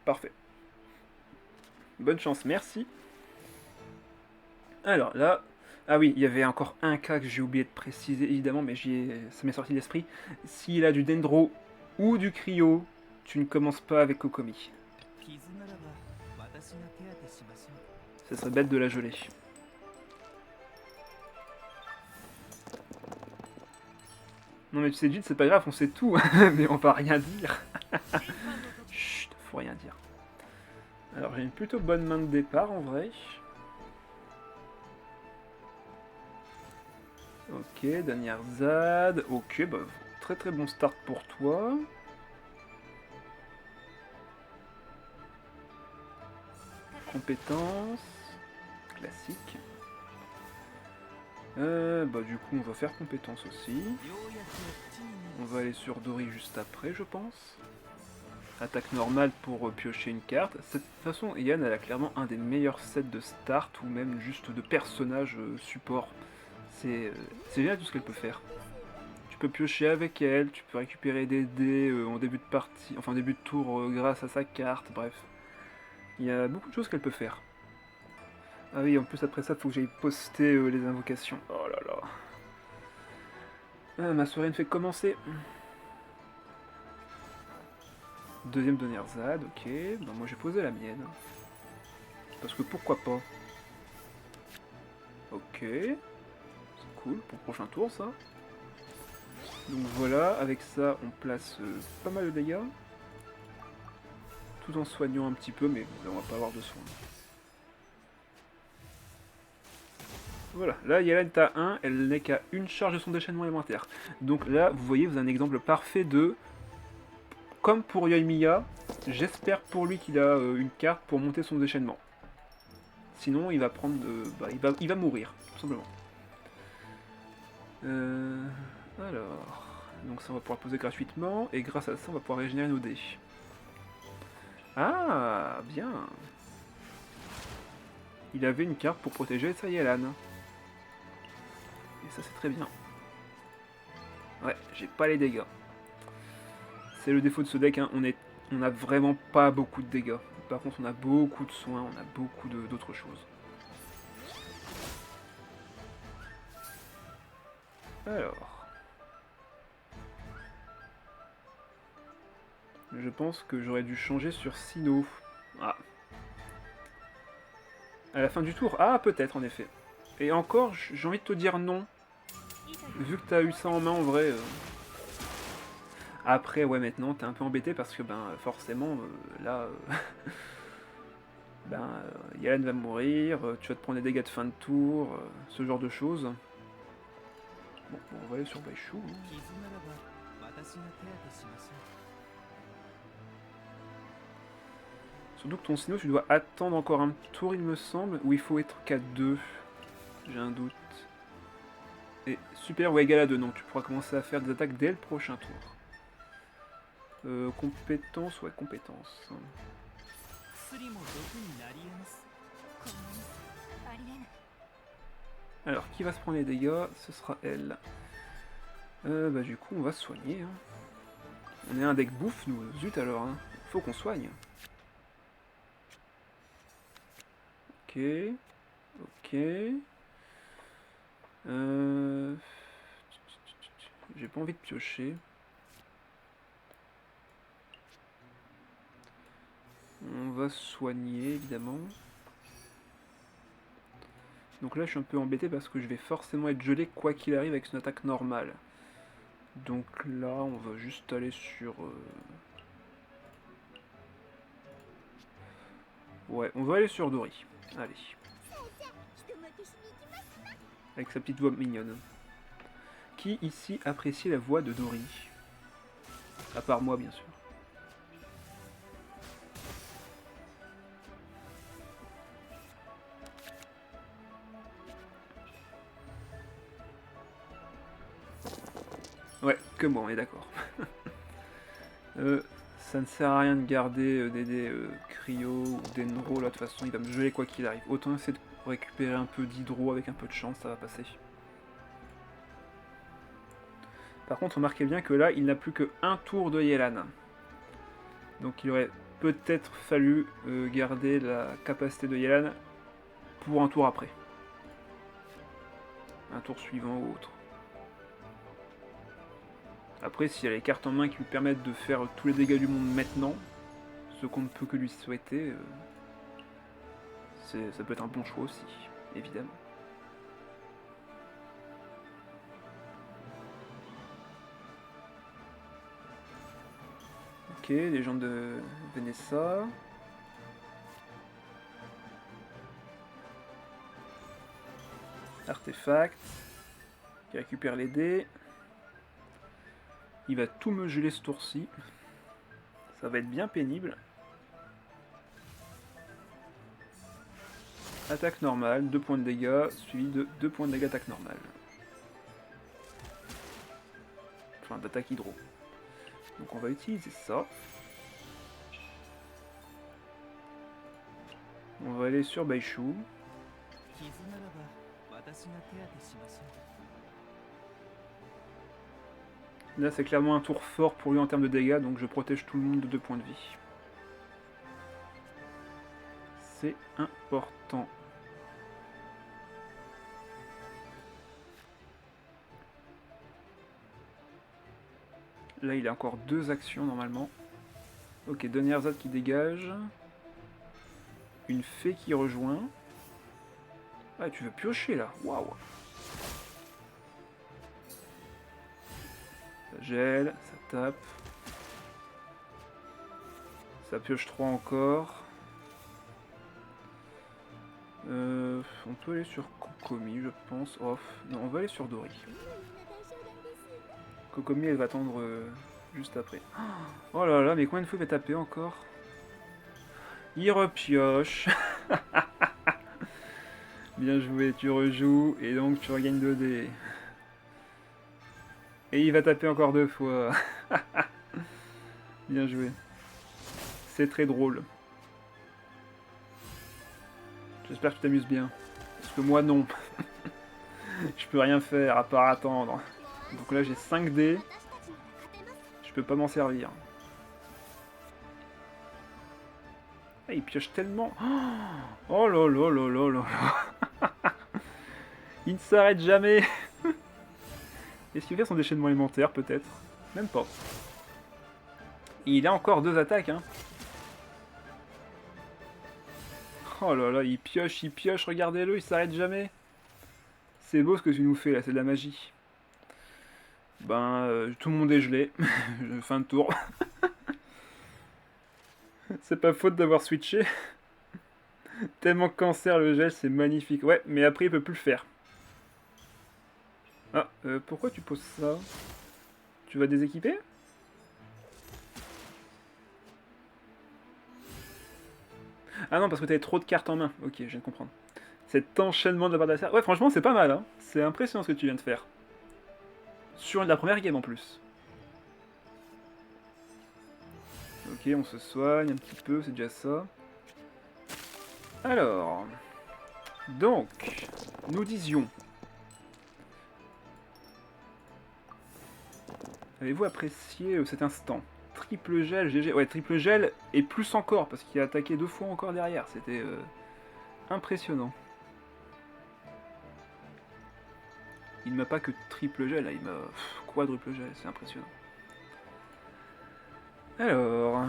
Parfait. Bonne chance, merci. Alors là... Ah oui, il y avait encore un cas que j'ai oublié de préciser, évidemment, mais ça m'est sorti d'esprit. S'il a du Dendro ou du Cryo, tu ne commences pas avec Kokomi. Ça serait bête de la geler. Non mais tu sais, Jit, c'est pas grave, on sait tout, mais on va rien dire. Chut, faut rien dire. Alors j'ai une plutôt bonne main de départ en vrai. Ok, dernière ZAD. Ok, bah très très bon start pour toi. Compétence. Classique. Bah du coup on va faire compétence aussi. On va aller sur Dori juste après je pense. Attaque normale pour piocher une carte. De toute façon Yann elle a clairement un des meilleurs sets de start ou même juste de personnages support. C'est génial tout ce qu'elle peut faire. Tu peux piocher avec elle, tu peux récupérer des dés en début de partie, enfin en début de tour grâce à sa carte, bref. Il y a beaucoup de choses qu'elle peut faire. Ah oui, en plus après ça, faut que j'aille poster les invocations. Oh là là. Ah, ma soirée ne fait que commencer. Deuxième de Nerzad, ok. Ben, moi j'ai posé la mienne. Parce que pourquoi pas. Ok. C'est cool, pour le prochain tour ça. Donc voilà, avec ça on place pas mal de dégâts. Tout en soignant un petit peu, mais là on va pas avoir de soins. Voilà, là Yellen est à 1, elle n'est qu'à une charge de son déchaînement élémentaire. Donc là, vous voyez, vous avez un exemple parfait de... Comme pour Yoimiya, j'espère pour lui qu'il a une carte pour monter son déchaînement. Sinon, il va prendre... il va mourir, tout simplement. Alors... Donc ça, on va pouvoir poser gratuitement, et grâce à ça, on va pouvoir régénérer nos dés. Ah, bien. Il avait une carte pour protéger sa Yelan. Et ça, c'est très bien. Ouais, j'ai pas les dégâts. C'est le défaut de ce deck, hein. On a vraiment pas beaucoup de dégâts. Par contre, on a beaucoup de soins, on a beaucoup d'autres choses. Alors... Je pense que j'aurais dû changer sur Sino. Ah. À la fin du tour. Ah, peut-être, en effet. Et encore, j'ai envie de te dire non. Vu que t'as eu ça en main, en vrai... Après, ouais, maintenant, t'es un peu embêté parce que, ben, forcément, là... ben, Yalan va mourir, tu vas te prendre des dégâts de fin de tour, ce genre de choses. Bon, on va aller sur Baishu. Surtout que ton Sino, tu dois attendre encore un tour, il me semble, où il faut être qu'à 2. J'ai un doute. Et super ou égal à 2, donc tu pourras commencer à faire des attaques dès le prochain tour. Compétence, ouais, compétence. Alors, qui va se prendre les dégâts? Ce sera elle. Bah du coup, on va se soigner. Hein. On est un deck bouffe, nous. Zut alors, hein. Faut qu'on soigne. Ok. Ok. J'ai pas envie de piocher. On va soigner, évidemment. Donc là, je suis un peu embêté parce que je vais forcément être gelé quoi qu'il arrive avec son attaque normale. Donc là, on va juste aller sur... Ouais, on va aller sur Dori. Allez. Avec sa petite voix mignonne. Qui ici apprécie la voix de Dori? À part moi, bien sûr. Ouais, que moi, on est d'accord. Ça ne sert à rien de garder des dés cryo ou des Denro, là de toute façon il va me geler quoi qu'il arrive. Autant essayer de récupérer un peu d'hydro avec un peu de chance, ça va passer. Par contre remarquez bien que là il n'a plus qu'un tour de Yelan. Donc il aurait peut-être fallu garder la capacité de Yelan pour un tour après. Un tour suivant ou autre. Après, s'il y a les cartes en main qui lui permettent de faire tous les dégâts du monde maintenant, ce qu'on ne peut que lui souhaiter, ça peut être un bon choix aussi, évidemment. Ok, les gens de Vanessa. Artefact. Qui récupère les dés. Il va tout me geler ce tour-ci. Ça va être bien pénible. Attaque normale, 2 points de dégâts, suivi de 2 points de dégâts attaque normale. Enfin, d'attaque hydro. Donc on va utiliser ça. On va aller sur Baishu. Là c'est clairement un tour fort pour lui en termes de dégâts, donc je protège tout le monde de 2 points de vie. C'est important. Là il a encore 2 actions normalement. Ok, Donnerzad qui dégage. Une fée qui rejoint. Ah, tu veux piocher là. Waouh. Ça gèle, ça tape. Ça pioche 3 encore. On peut aller sur Kokomi, je pense. Oh, non, on va aller sur Dori. Kokomi, elle va attendre juste après. Oh là là, mais combien de fois il va taper encore? Il repioche. Bien joué, tu rejoues et donc tu regagnes 2 dés. Et il va taper encore 2 fois. Bien joué. C'est très drôle. J'espère que tu t'amuses bien. Parce que moi non. Je peux rien faire à part attendre. Donc là j'ai 5 dés. Je peux pas m'en servir. Ah, il pioche tellement. Oh là là là là là. Il ne s'arrête jamais. Est-ce qu'il fait son déchaînement élémentaire peut-être? Même pas. Il a encore 2 attaques hein. Oh là là, il pioche, regardez-le, il s'arrête jamais. C'est beau ce que tu nous fais là, c'est de la magie. Ben, tout le monde est gelé. Fin de tour. C'est pas faute d'avoir switché. Tellement cancer le gel, c'est magnifique. Ouais, mais après il peut plus le faire. Ah, pourquoi tu poses ça? Tu vas déséquiper? Ah non, parce que t'avais trop de cartes en main. Ok, je viens de comprendre. Cet enchaînement de la part de la. Ouais, franchement, c'est pas mal. Hein. C'est impressionnant ce que tu viens de faire. Sur la première game en plus. Ok, on se soigne un petit peu, c'est déjà ça. Alors. Donc, nous disions. Avez-vous apprécié cet instant? Triple gel, GG. Ouais, triple gel et plus encore, parce qu'il a attaqué 2 fois encore derrière. C'était impressionnant. Il m'a pas que triple gel, là, il m'a quadruple gel, c'est impressionnant. Alors,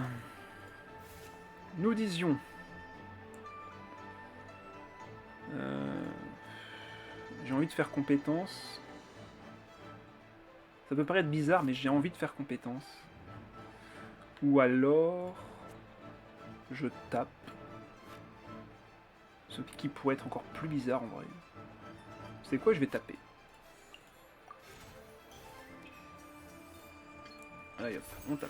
nous disions. J'ai envie de faire compétence. Ça peut paraître bizarre, mais j'ai envie de faire compétence. Ou alors, je tape. Ce qui pourrait être encore plus bizarre en vrai. C'est quoi, je vais taper. Allez hop, on tape.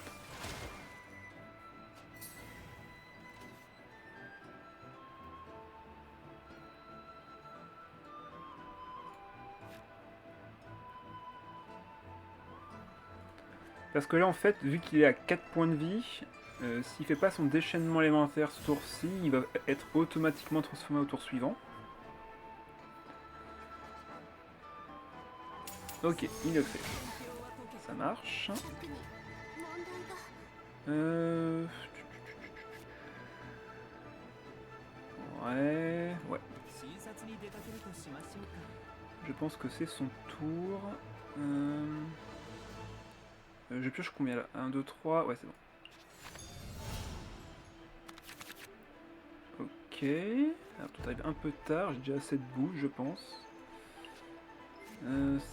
Parce que là, en fait, vu qu'il est à 4 points de vie, s'il fait pas son déchaînement élémentaire ce tour-ci, il va être automatiquement transformé au tour suivant. Ok, il le fait. Ça marche. Ouais. Je pense que c'est son tour. Je pioche combien là? 1, 2, 3. Ouais, c'est bon. Ok. Alors, tout arrive un peu tard. J'ai déjà assez de boules, je pense.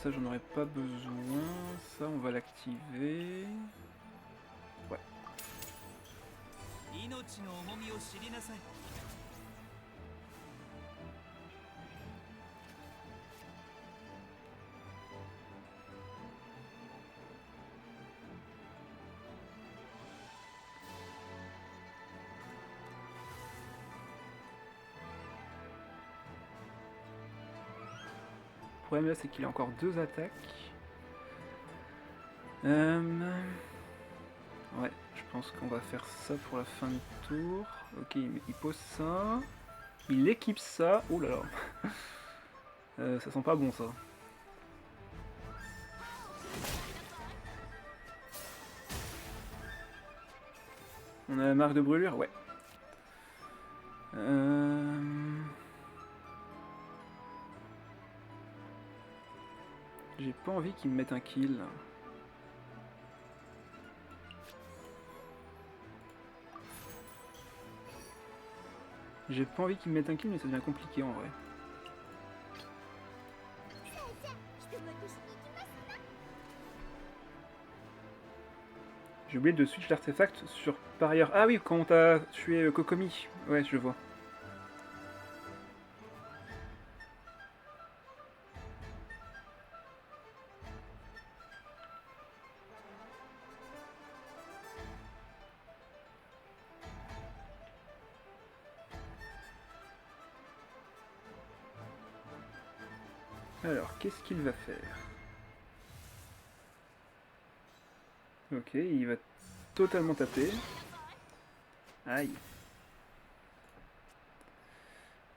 Ça, j'en aurais pas besoin. Ça, on va l'activer. Ouais. Le problème là, c'est qu'il a encore 2 attaques. Ouais, je pense qu'on va faire ça pour la fin du tour. Ok, il pose ça. Il équipe ça. Oh là là. Ça sent pas bon ça. On a la marque de brûlure? Ouais. J'ai pas envie qu'il me mette un kill. J'ai pas envie qu'il me mette un kill, mais ça devient compliqué en vrai. J'ai oublié de switch l'artefact sur parieur. Ah oui, quand t'as tué Kokomi. Ouais, je vois. Alors, qu'est-ce qu'il va faire? Ok, il va totalement taper. Aïe.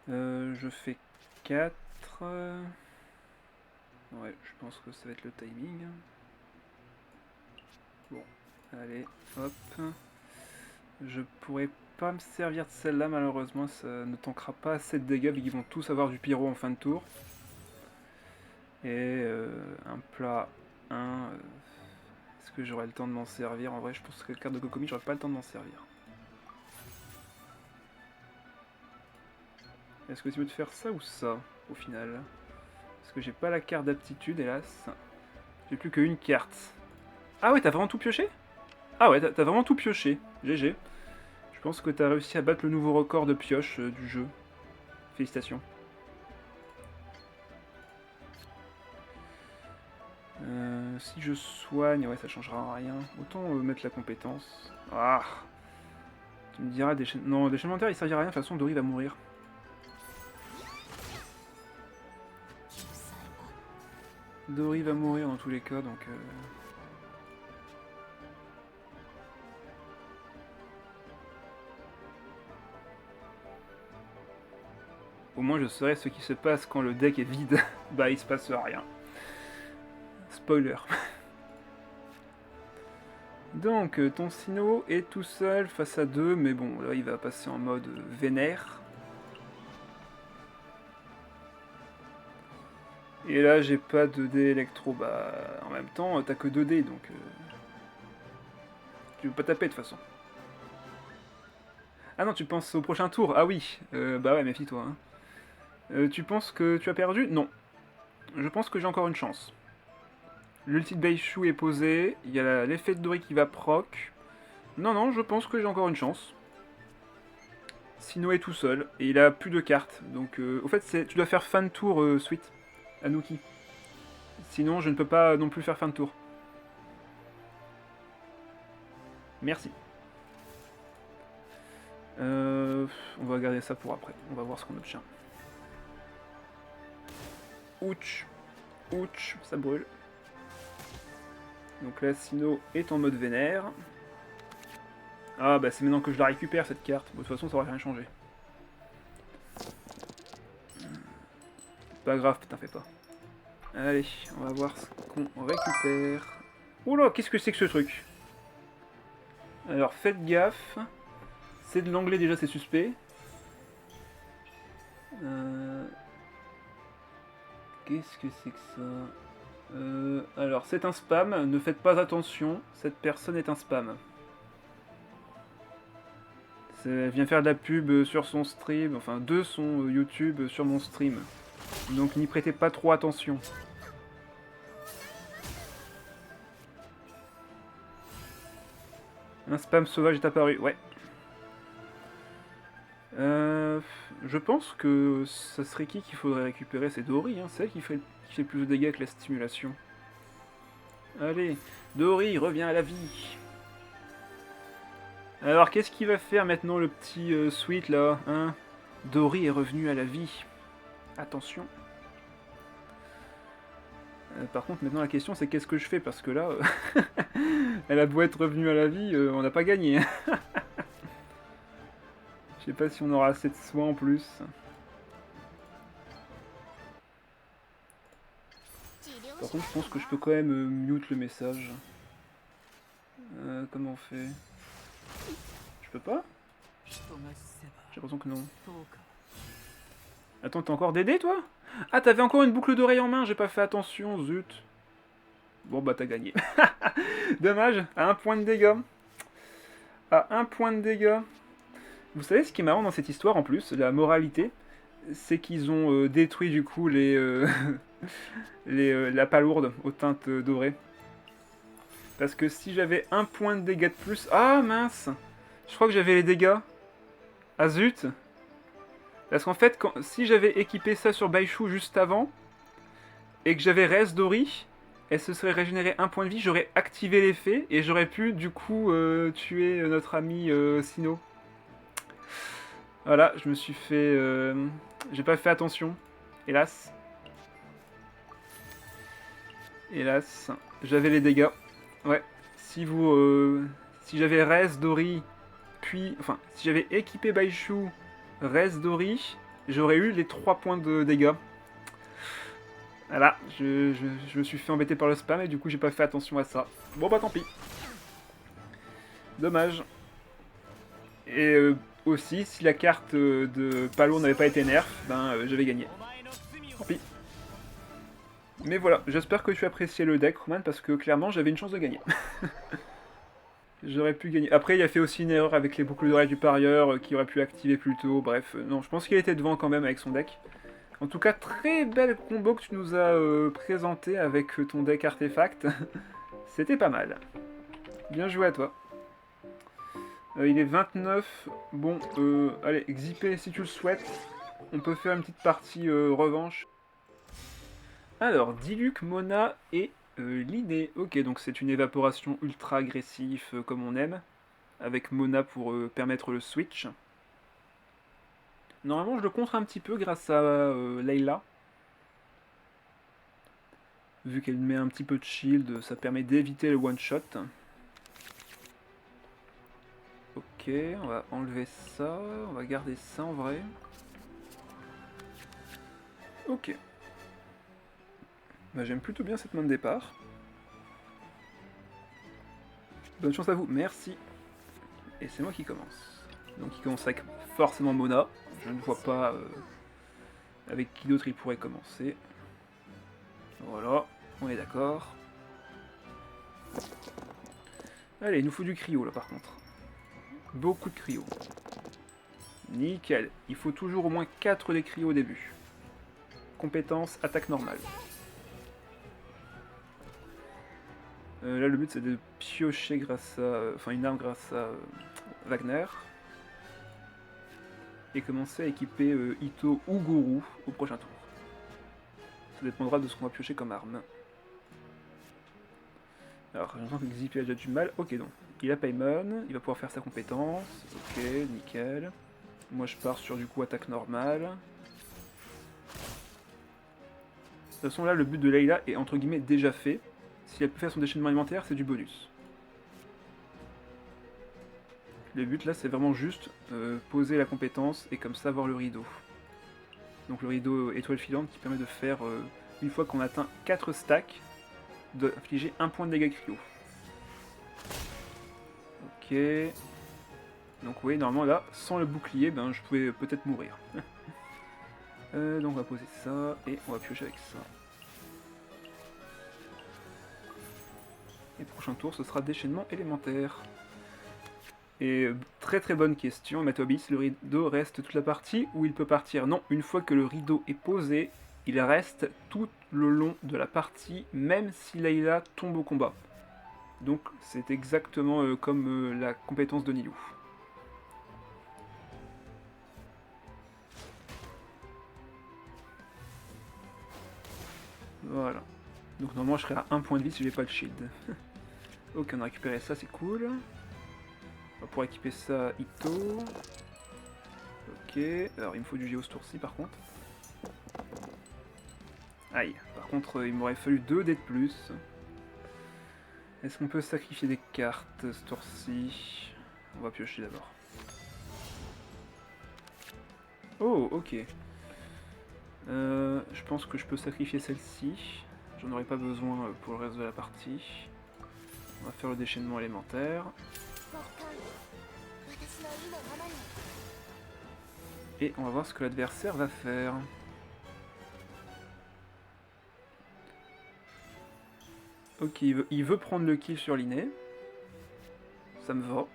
Je fais 4. Ouais, je pense que ça va être le timing. Bon, allez, hop. Je pourrais pas me servir de celle-là, malheureusement, ça ne tankera pas assez de dégâts, vu qu'ils vont tous avoir du pyro en fin de tour. Et un plat 1. Est-ce que j'aurai le temps de m'en servir? En vrai, je pense que la carte de Kokomi, j'aurai pas le temps de m'en servir. Est-ce que tu veux te faire ça ou ça, au final? Parce que j'ai pas la carte d'aptitude, hélas. J'ai plus qu'une carte. Ah ouais, t'as vraiment tout pioché? Ah ouais, t'as vraiment tout pioché. GG. Je pense que t'as réussi à battre le nouveau record de pioche du jeu. Félicitations. Si je soigne, ouais, ça changera rien. Autant mettre la compétence. Ah. Tu me diras, non, déchaînement il servira à rien, de toute façon, Dori va mourir. Dori va mourir dans tous les cas, donc... Au moins, je saurai ce qui se passe quand le deck est vide. Bah, il se passe rien. Spoiler. Donc, ton Sino est tout seul face à 2, mais bon, là, il va passer en mode vénère. Et là, j'ai pas de dés électro. Bah, en même temps, t'as que 2 dés, donc... tu veux pas taper, de toute façon. Ah non, tu penses au prochain tour? Ah oui. Bah ouais, méfie-toi. Hein. Tu penses que tu as perdu? Non. Je pense que j'ai encore une chance. L'ulti de Beishu est posé. Il y a l'effet de Dori qui va proc. Non, non, je pense que j'ai encore une chance. Sino est tout seul. Et il a plus de cartes. Donc, au fait, tu dois faire fin de tour, suite. Anuki. Sinon, je ne peux pas non plus faire fin de tour. Merci. On va garder ça pour après. On va voir ce qu'on obtient. Ouch. Ouch, ça brûle. Donc là, Sino est en mode vénère. Ah bah c'est maintenant que je la récupère cette carte. Bon, de toute façon ça aurait rien changé. Pas grave, putain fais pas. Allez, on va voir ce qu'on récupère. Oula, qu'est-ce que c'est que ce truc? Alors faites gaffe. C'est de l'anglais déjà, c'est suspect. Qu'est-ce que c'est que ça? Alors c'est un spam, ne faites pas attention, cette personne est un spam. Elle vient faire de la pub sur son stream, enfin de son YouTube sur mon stream. Donc n'y prêtez pas trop attention. Un spam sauvage est apparu, ouais. Je pense que ça serait qui qu'il faudrait récupérer? C'est Dori, hein, c'est elle qui fait plus de dégâts que la stimulation. Allez, Dori, reviens à la vie. Alors, qu'est-ce qu'il va faire maintenant le petit Sweet là, hein? Dori est revenu à la vie. Attention. Par contre, maintenant la question c'est qu'est-ce que je fais? Parce que là, elle a beau être revenue à la vie, on n'a pas gagné. Je sais pas si on aura assez de soins en plus. Par contre, je pense que je peux quand même mute le message. Comment on fait? Je peux pas? J'ai l'impression que non. Attends, t'as encore DD toi? Ah, t'avais encore une boucle d'oreille en main, j'ai pas fait attention, zut. Bon bah t'as gagné. Dommage, à 1 point de dégâts. À 1 point de dégâts. Vous savez ce qui est marrant dans cette histoire en plus, la moralité, c'est qu'ils ont détruit du coup les, la palourde aux teintes dorées. Parce que si j'avais 1 point de dégâts de plus... Ah mince! Je crois que j'avais les dégâts. Ah zut! Parce qu'en fait, si j'avais équipé ça sur Baishu juste avant, et que j'avais Res Dori, elle se serait régénérée 1 point de vie, j'aurais activé l'effet, et j'aurais pu du coup tuer notre ami Sino. Voilà, je me suis fait... j'ai pas fait attention, hélas. Hélas, j'avais les dégâts. Ouais, si vous... si j'avais Res Dori, puis... Enfin, si j'avais équipé Baishu, Res Dori, j'aurais eu les 3 points de dégâts. Voilà, je me suis fait embêter par le spam et du coup j'ai pas fait attention à ça. Bon bah tant pis. Dommage. Et aussi, si la carte de Palo n'avait pas été nerf, ben j'avais gagné. Tant pis. Mais voilà, j'espère que tu appréciais le deck, Roman, parce que clairement j'avais une chance de gagner. J'aurais pu gagner. Après, il a fait aussi une erreur avec les boucles d'oreilles du parieur qui aurait pu activer plus tôt. Bref, non, je pense qu'il était devant quand même avec son deck. En tout cas, très belle combo que tu nous as présenté avec ton deck artefact. C'était pas mal. Bien joué à toi. Il est 29. Bon, allez, Xipé, si tu le souhaites, on peut faire une petite partie revanche. Alors, Diluc, Mona et Liné. Ok, donc c'est une évaporation ultra agressive comme on aime. Avec Mona pour permettre le switch. Normalement, je le contre un petit peu grâce à Layla. Vu qu'elle met un petit peu de shield, ça permet d'éviter le one-shot. Ok, on va enlever ça. On va garder ça en vrai. Ok. Bah, j'aime plutôt bien cette main de départ. Bonne chance à vous, merci. Et c'est moi qui commence. Donc il commence avec forcément Mona. Je ne vois pas avec qui d'autre il pourrait commencer. Voilà, on est d'accord. Allez, il nous faut du cryo là par contre. Beaucoup de cryo. Nickel. Il faut toujours au moins 4 des cryo au début. Compétence, attaque normale. Là le but c'est de piocher grâce à... enfin une arme grâce à Wagner. Et commencer à équiper Ito ou Guru au prochain tour. Ça dépendra de ce qu'on va piocher comme arme. Alors, j'ai l'impression que Xipé a déjà du mal. Ok, donc, il a Paimon, il va pouvoir faire sa compétence. Ok, nickel. Moi, je pars sur du coup attaque normale. De toute façon, là, le but de Layla est entre guillemets déjà fait. si elle peut faire son déchaînement élémentaire, c'est du bonus. Le but là, c'est vraiment juste poser la compétence et comme ça avoir le rideau. Donc le rideau étoile filante qui permet de faire, une fois qu'on atteint 4 stacks, d'infliger 1 point de dégâts cryo. Ok. Donc oui, normalement là, sans le bouclier, ben, je pouvais peut-être mourir. Donc on va poser ça, et on va piocher avec ça. Et prochain tour, ce sera déchaînement élémentaire. Et très très bonne question, Matobis, le rideau reste toute la partie ou il peut partir? Non, une fois que le rideau est posé, il reste tout le long de la partie, même si Layla tombe au combat. Donc c'est exactement comme la compétence de Nilou. Voilà. Donc normalement je serai à 1 point de vie si j'ai pas le shield. Ok, on a récupéré ça, c'est cool. On va pouvoir équiper ça Ito. Ok, alors il me faut du géo ce tour-ci par contre. Aïe, par contre il m'aurait fallu 2 dés de plus. Est-ce qu'on peut sacrifier des cartes ce tour-ci? On va piocher d'abord. Oh, ok. Je pense que je peux sacrifier celle-ci. J'en aurai pas besoin pour le reste de la partie. On va faire le déchaînement élémentaire. Et on va voir ce que l'adversaire va faire. Ok, il veut prendre le kill sur l'inné. Ça me va.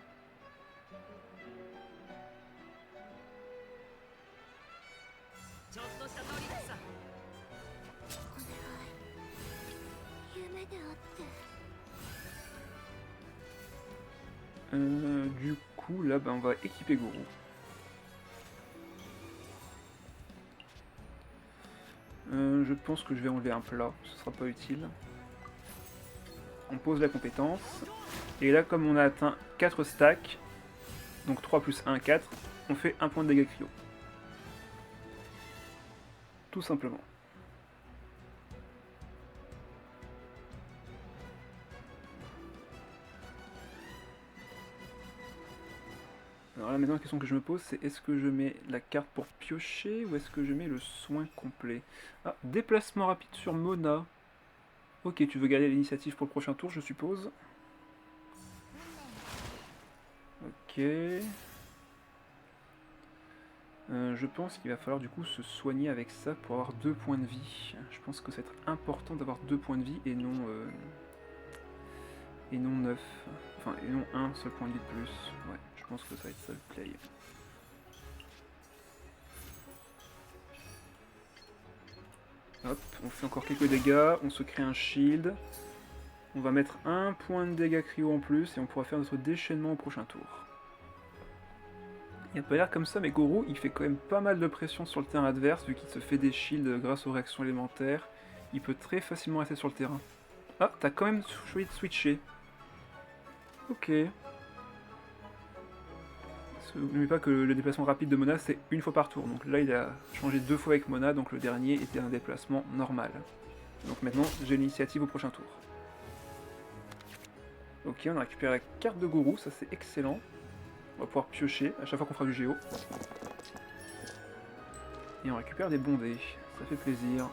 Du coup, là, on va équiper Goro. Je pense que je vais enlever un plat, ce sera pas utile. On pose la compétence. Et là, comme on a atteint 4 stacks, donc 3 plus 1, 4, on fait 1 point de dégâts cryo. Tout simplement. Alors là maintenant la question que je me pose c'est est-ce que je mets la carte pour piocher ou est-ce que je mets le soin complet? Ah, déplacement rapide sur Mona. Ok, tu veux garder l'initiative pour le prochain tour je suppose. Ok. Je pense qu'il va falloir du coup se soigner avec ça pour avoir 2 points de vie. Je pense que c'est important d'avoir 2 points de vie et non 9. Enfin, et non un seul point de vie de plus. Ouais, je pense que ça va être ça le play. Hop, on fait encore quelques dégâts, on se crée un shield. On va mettre 1 point de dégâts cryo en plus et on pourra faire notre déchaînement au prochain tour. Il n'a pas l'air comme ça, mais Goro il fait quand même pas mal de pression sur le terrain adverse vu qu'il se fait des shields grâce aux réactions élémentaires. Il peut très facilement rester sur le terrain. Ah, t'as quand même choisi de switcher. Ok. N'oubliez pas que le déplacement rapide de Mona c'est une fois par tour. Donc là il a changé 2 fois avec Mona, donc le dernier était un déplacement normal. Donc maintenant j'ai l'initiative au prochain tour. Ok, on a récupéré la carte de Goro, ça c'est excellent. On va pouvoir piocher à chaque fois qu'on fera du géo. Et on récupère des bondés, ça fait plaisir.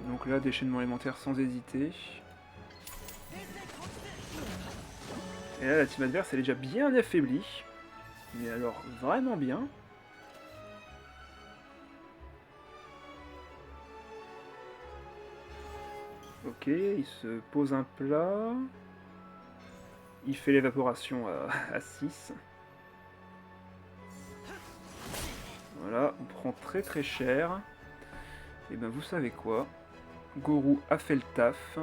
Donc là, déchaînement élémentaire sans hésiter. Et là, la team adverse, elle est déjà bien affaiblie. Mais alors, vraiment bien. Ok, il se pose un plat. Il fait l'évaporation à 6. Voilà, on prend très très cher. Et ben vous savez quoi, Goro a fait le taf.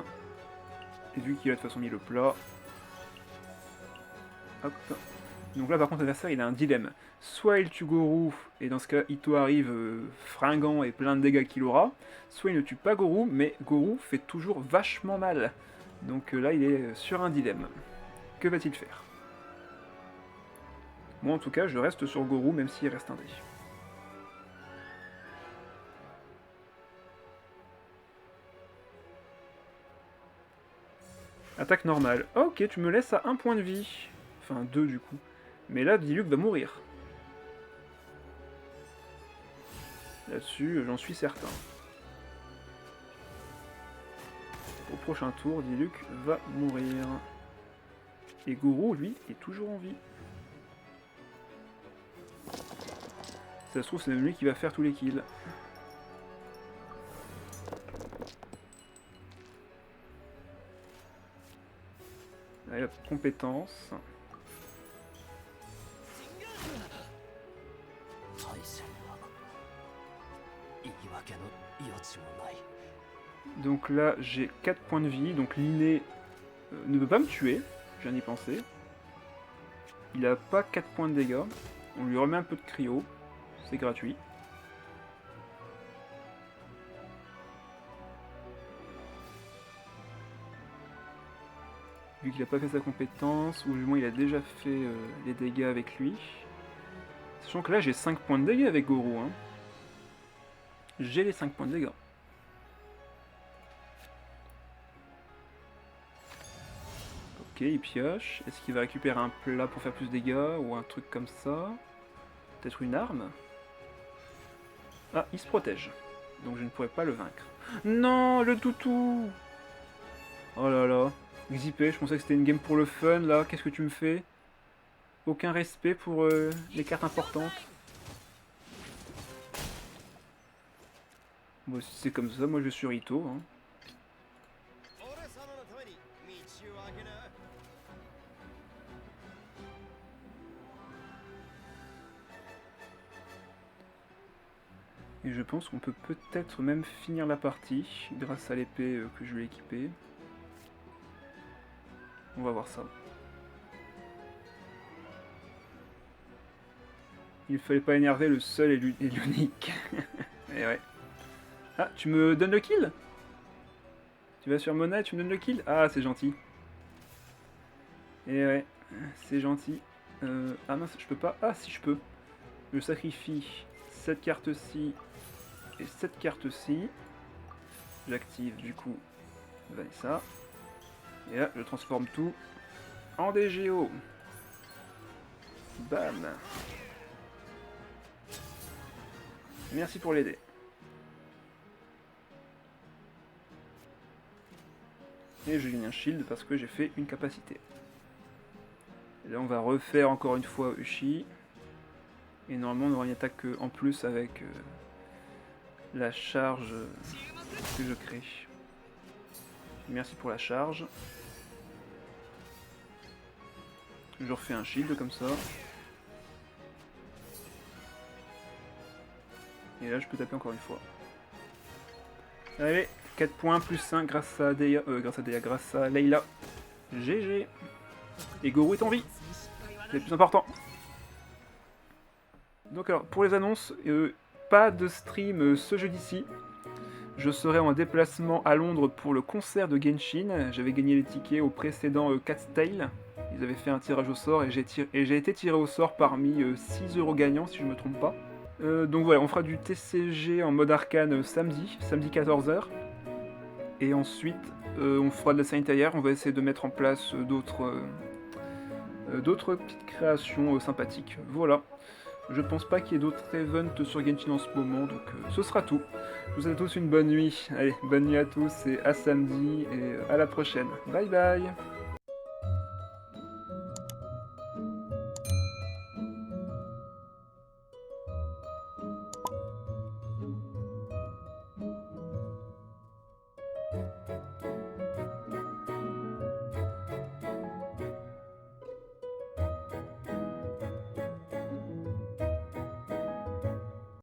Et vu qu'il a de toute façon mis le plat. Hop. Donc là par contre l'adversaire il a un dilemme. Soit il tue Goro, et dans ce cas Ito arrive fringant et plein de dégâts qu'il aura. Soit il ne tue pas Goro, mais Goro fait toujours vachement mal. Donc là il est sur un dilemme. Que va-t-il faire? Moi en tout cas je reste sur Goro même s'il reste un dé. Attaque normale. Ok, tu me laisses à 1 point de vie. Enfin, 2 du coup. Mais là, Diluc va mourir. Là-dessus, j'en suis certain. Au prochain tour, Diluc va mourir. Et Goro, lui, est toujours en vie. Ça se trouve, c'est même lui qui va faire tous les kills. Allez, la compétence. Donc là, j'ai 4 points de vie. Donc l'inné ne peut pas me tuer. Je viens d'y penser. Il a pas 4 points de dégâts. On lui remet un peu de cryo. C'est gratuit. Vu qu'il n'a pas fait sa compétence, ou du moins il a déjà fait les dégâts avec lui. Sachant que là j'ai 5 points de dégâts avec Goro. Hein. J'ai les 5 points de dégâts. Ok, il pioche. Est-ce qu'il va récupérer un plat pour faire plus de dégâts ou un truc comme ça? Peut-être une arme? Ah, il se protège. Donc je ne pourrais pas le vaincre. Non, le toutou! Oh là là. Xipé, je pensais que c'était une game pour le fun, là. Qu'est-ce que tu me fais? Aucun respect pour les cartes importantes. Bon, si c'est comme ça, moi je suis Rito. Hein. Et je pense qu'on peut peut-être même finir la partie grâce à l'épée que je lui ai équipée. On va voir ça. Il fallait pas énerver le seul et l'unique. Et ouais. Ah, tu me donnes le kill? Tu vas sur Mona et tu me donnes le kill? Ah, c'est gentil. Et ouais, c'est gentil. Ah mince, je peux pas. Ah, si je peux. Je sacrifie cette carte-ci et cette carte-ci. J'active du coup Vanessa. Et là, je transforme tout en DGO. Bam. Merci pour l'aider. Et je gagne un shield parce que j'ai fait une capacité. Et là, on va refaire encore une fois Uchi. Et normalement, on aura une attaque en plus avec la charge que je crée. Merci pour la charge. Je refais un shield comme ça. Et là, je peux taper encore une fois. Allez, 4 points plus 1 grâce à grâce à Layla. GG. Et Goro est en vie. C'est le plus important. Donc alors, pour les annonces, pas de stream ce jeudi-ci. Je serai en déplacement à Londres pour le concert de Genshin. J'avais gagné les tickets au précédent Cat's Tale. Ils avaient fait un tirage au sort et j'ai été tiré au sort parmi 6 euros gagnants si je ne me trompe pas. Donc voilà, on fera du TCG en mode arcane samedi 14h. Et ensuite, on fera de la sanitaire. On va essayer de mettre en place d'autres petites créations sympathiques. Voilà. Je pense pas qu'il y ait d'autres events sur Genshin en ce moment, donc ce sera tout. Je vous souhaite à tous une bonne nuit. Allez, bonne nuit à tous et à samedi et à la prochaine. Bye bye.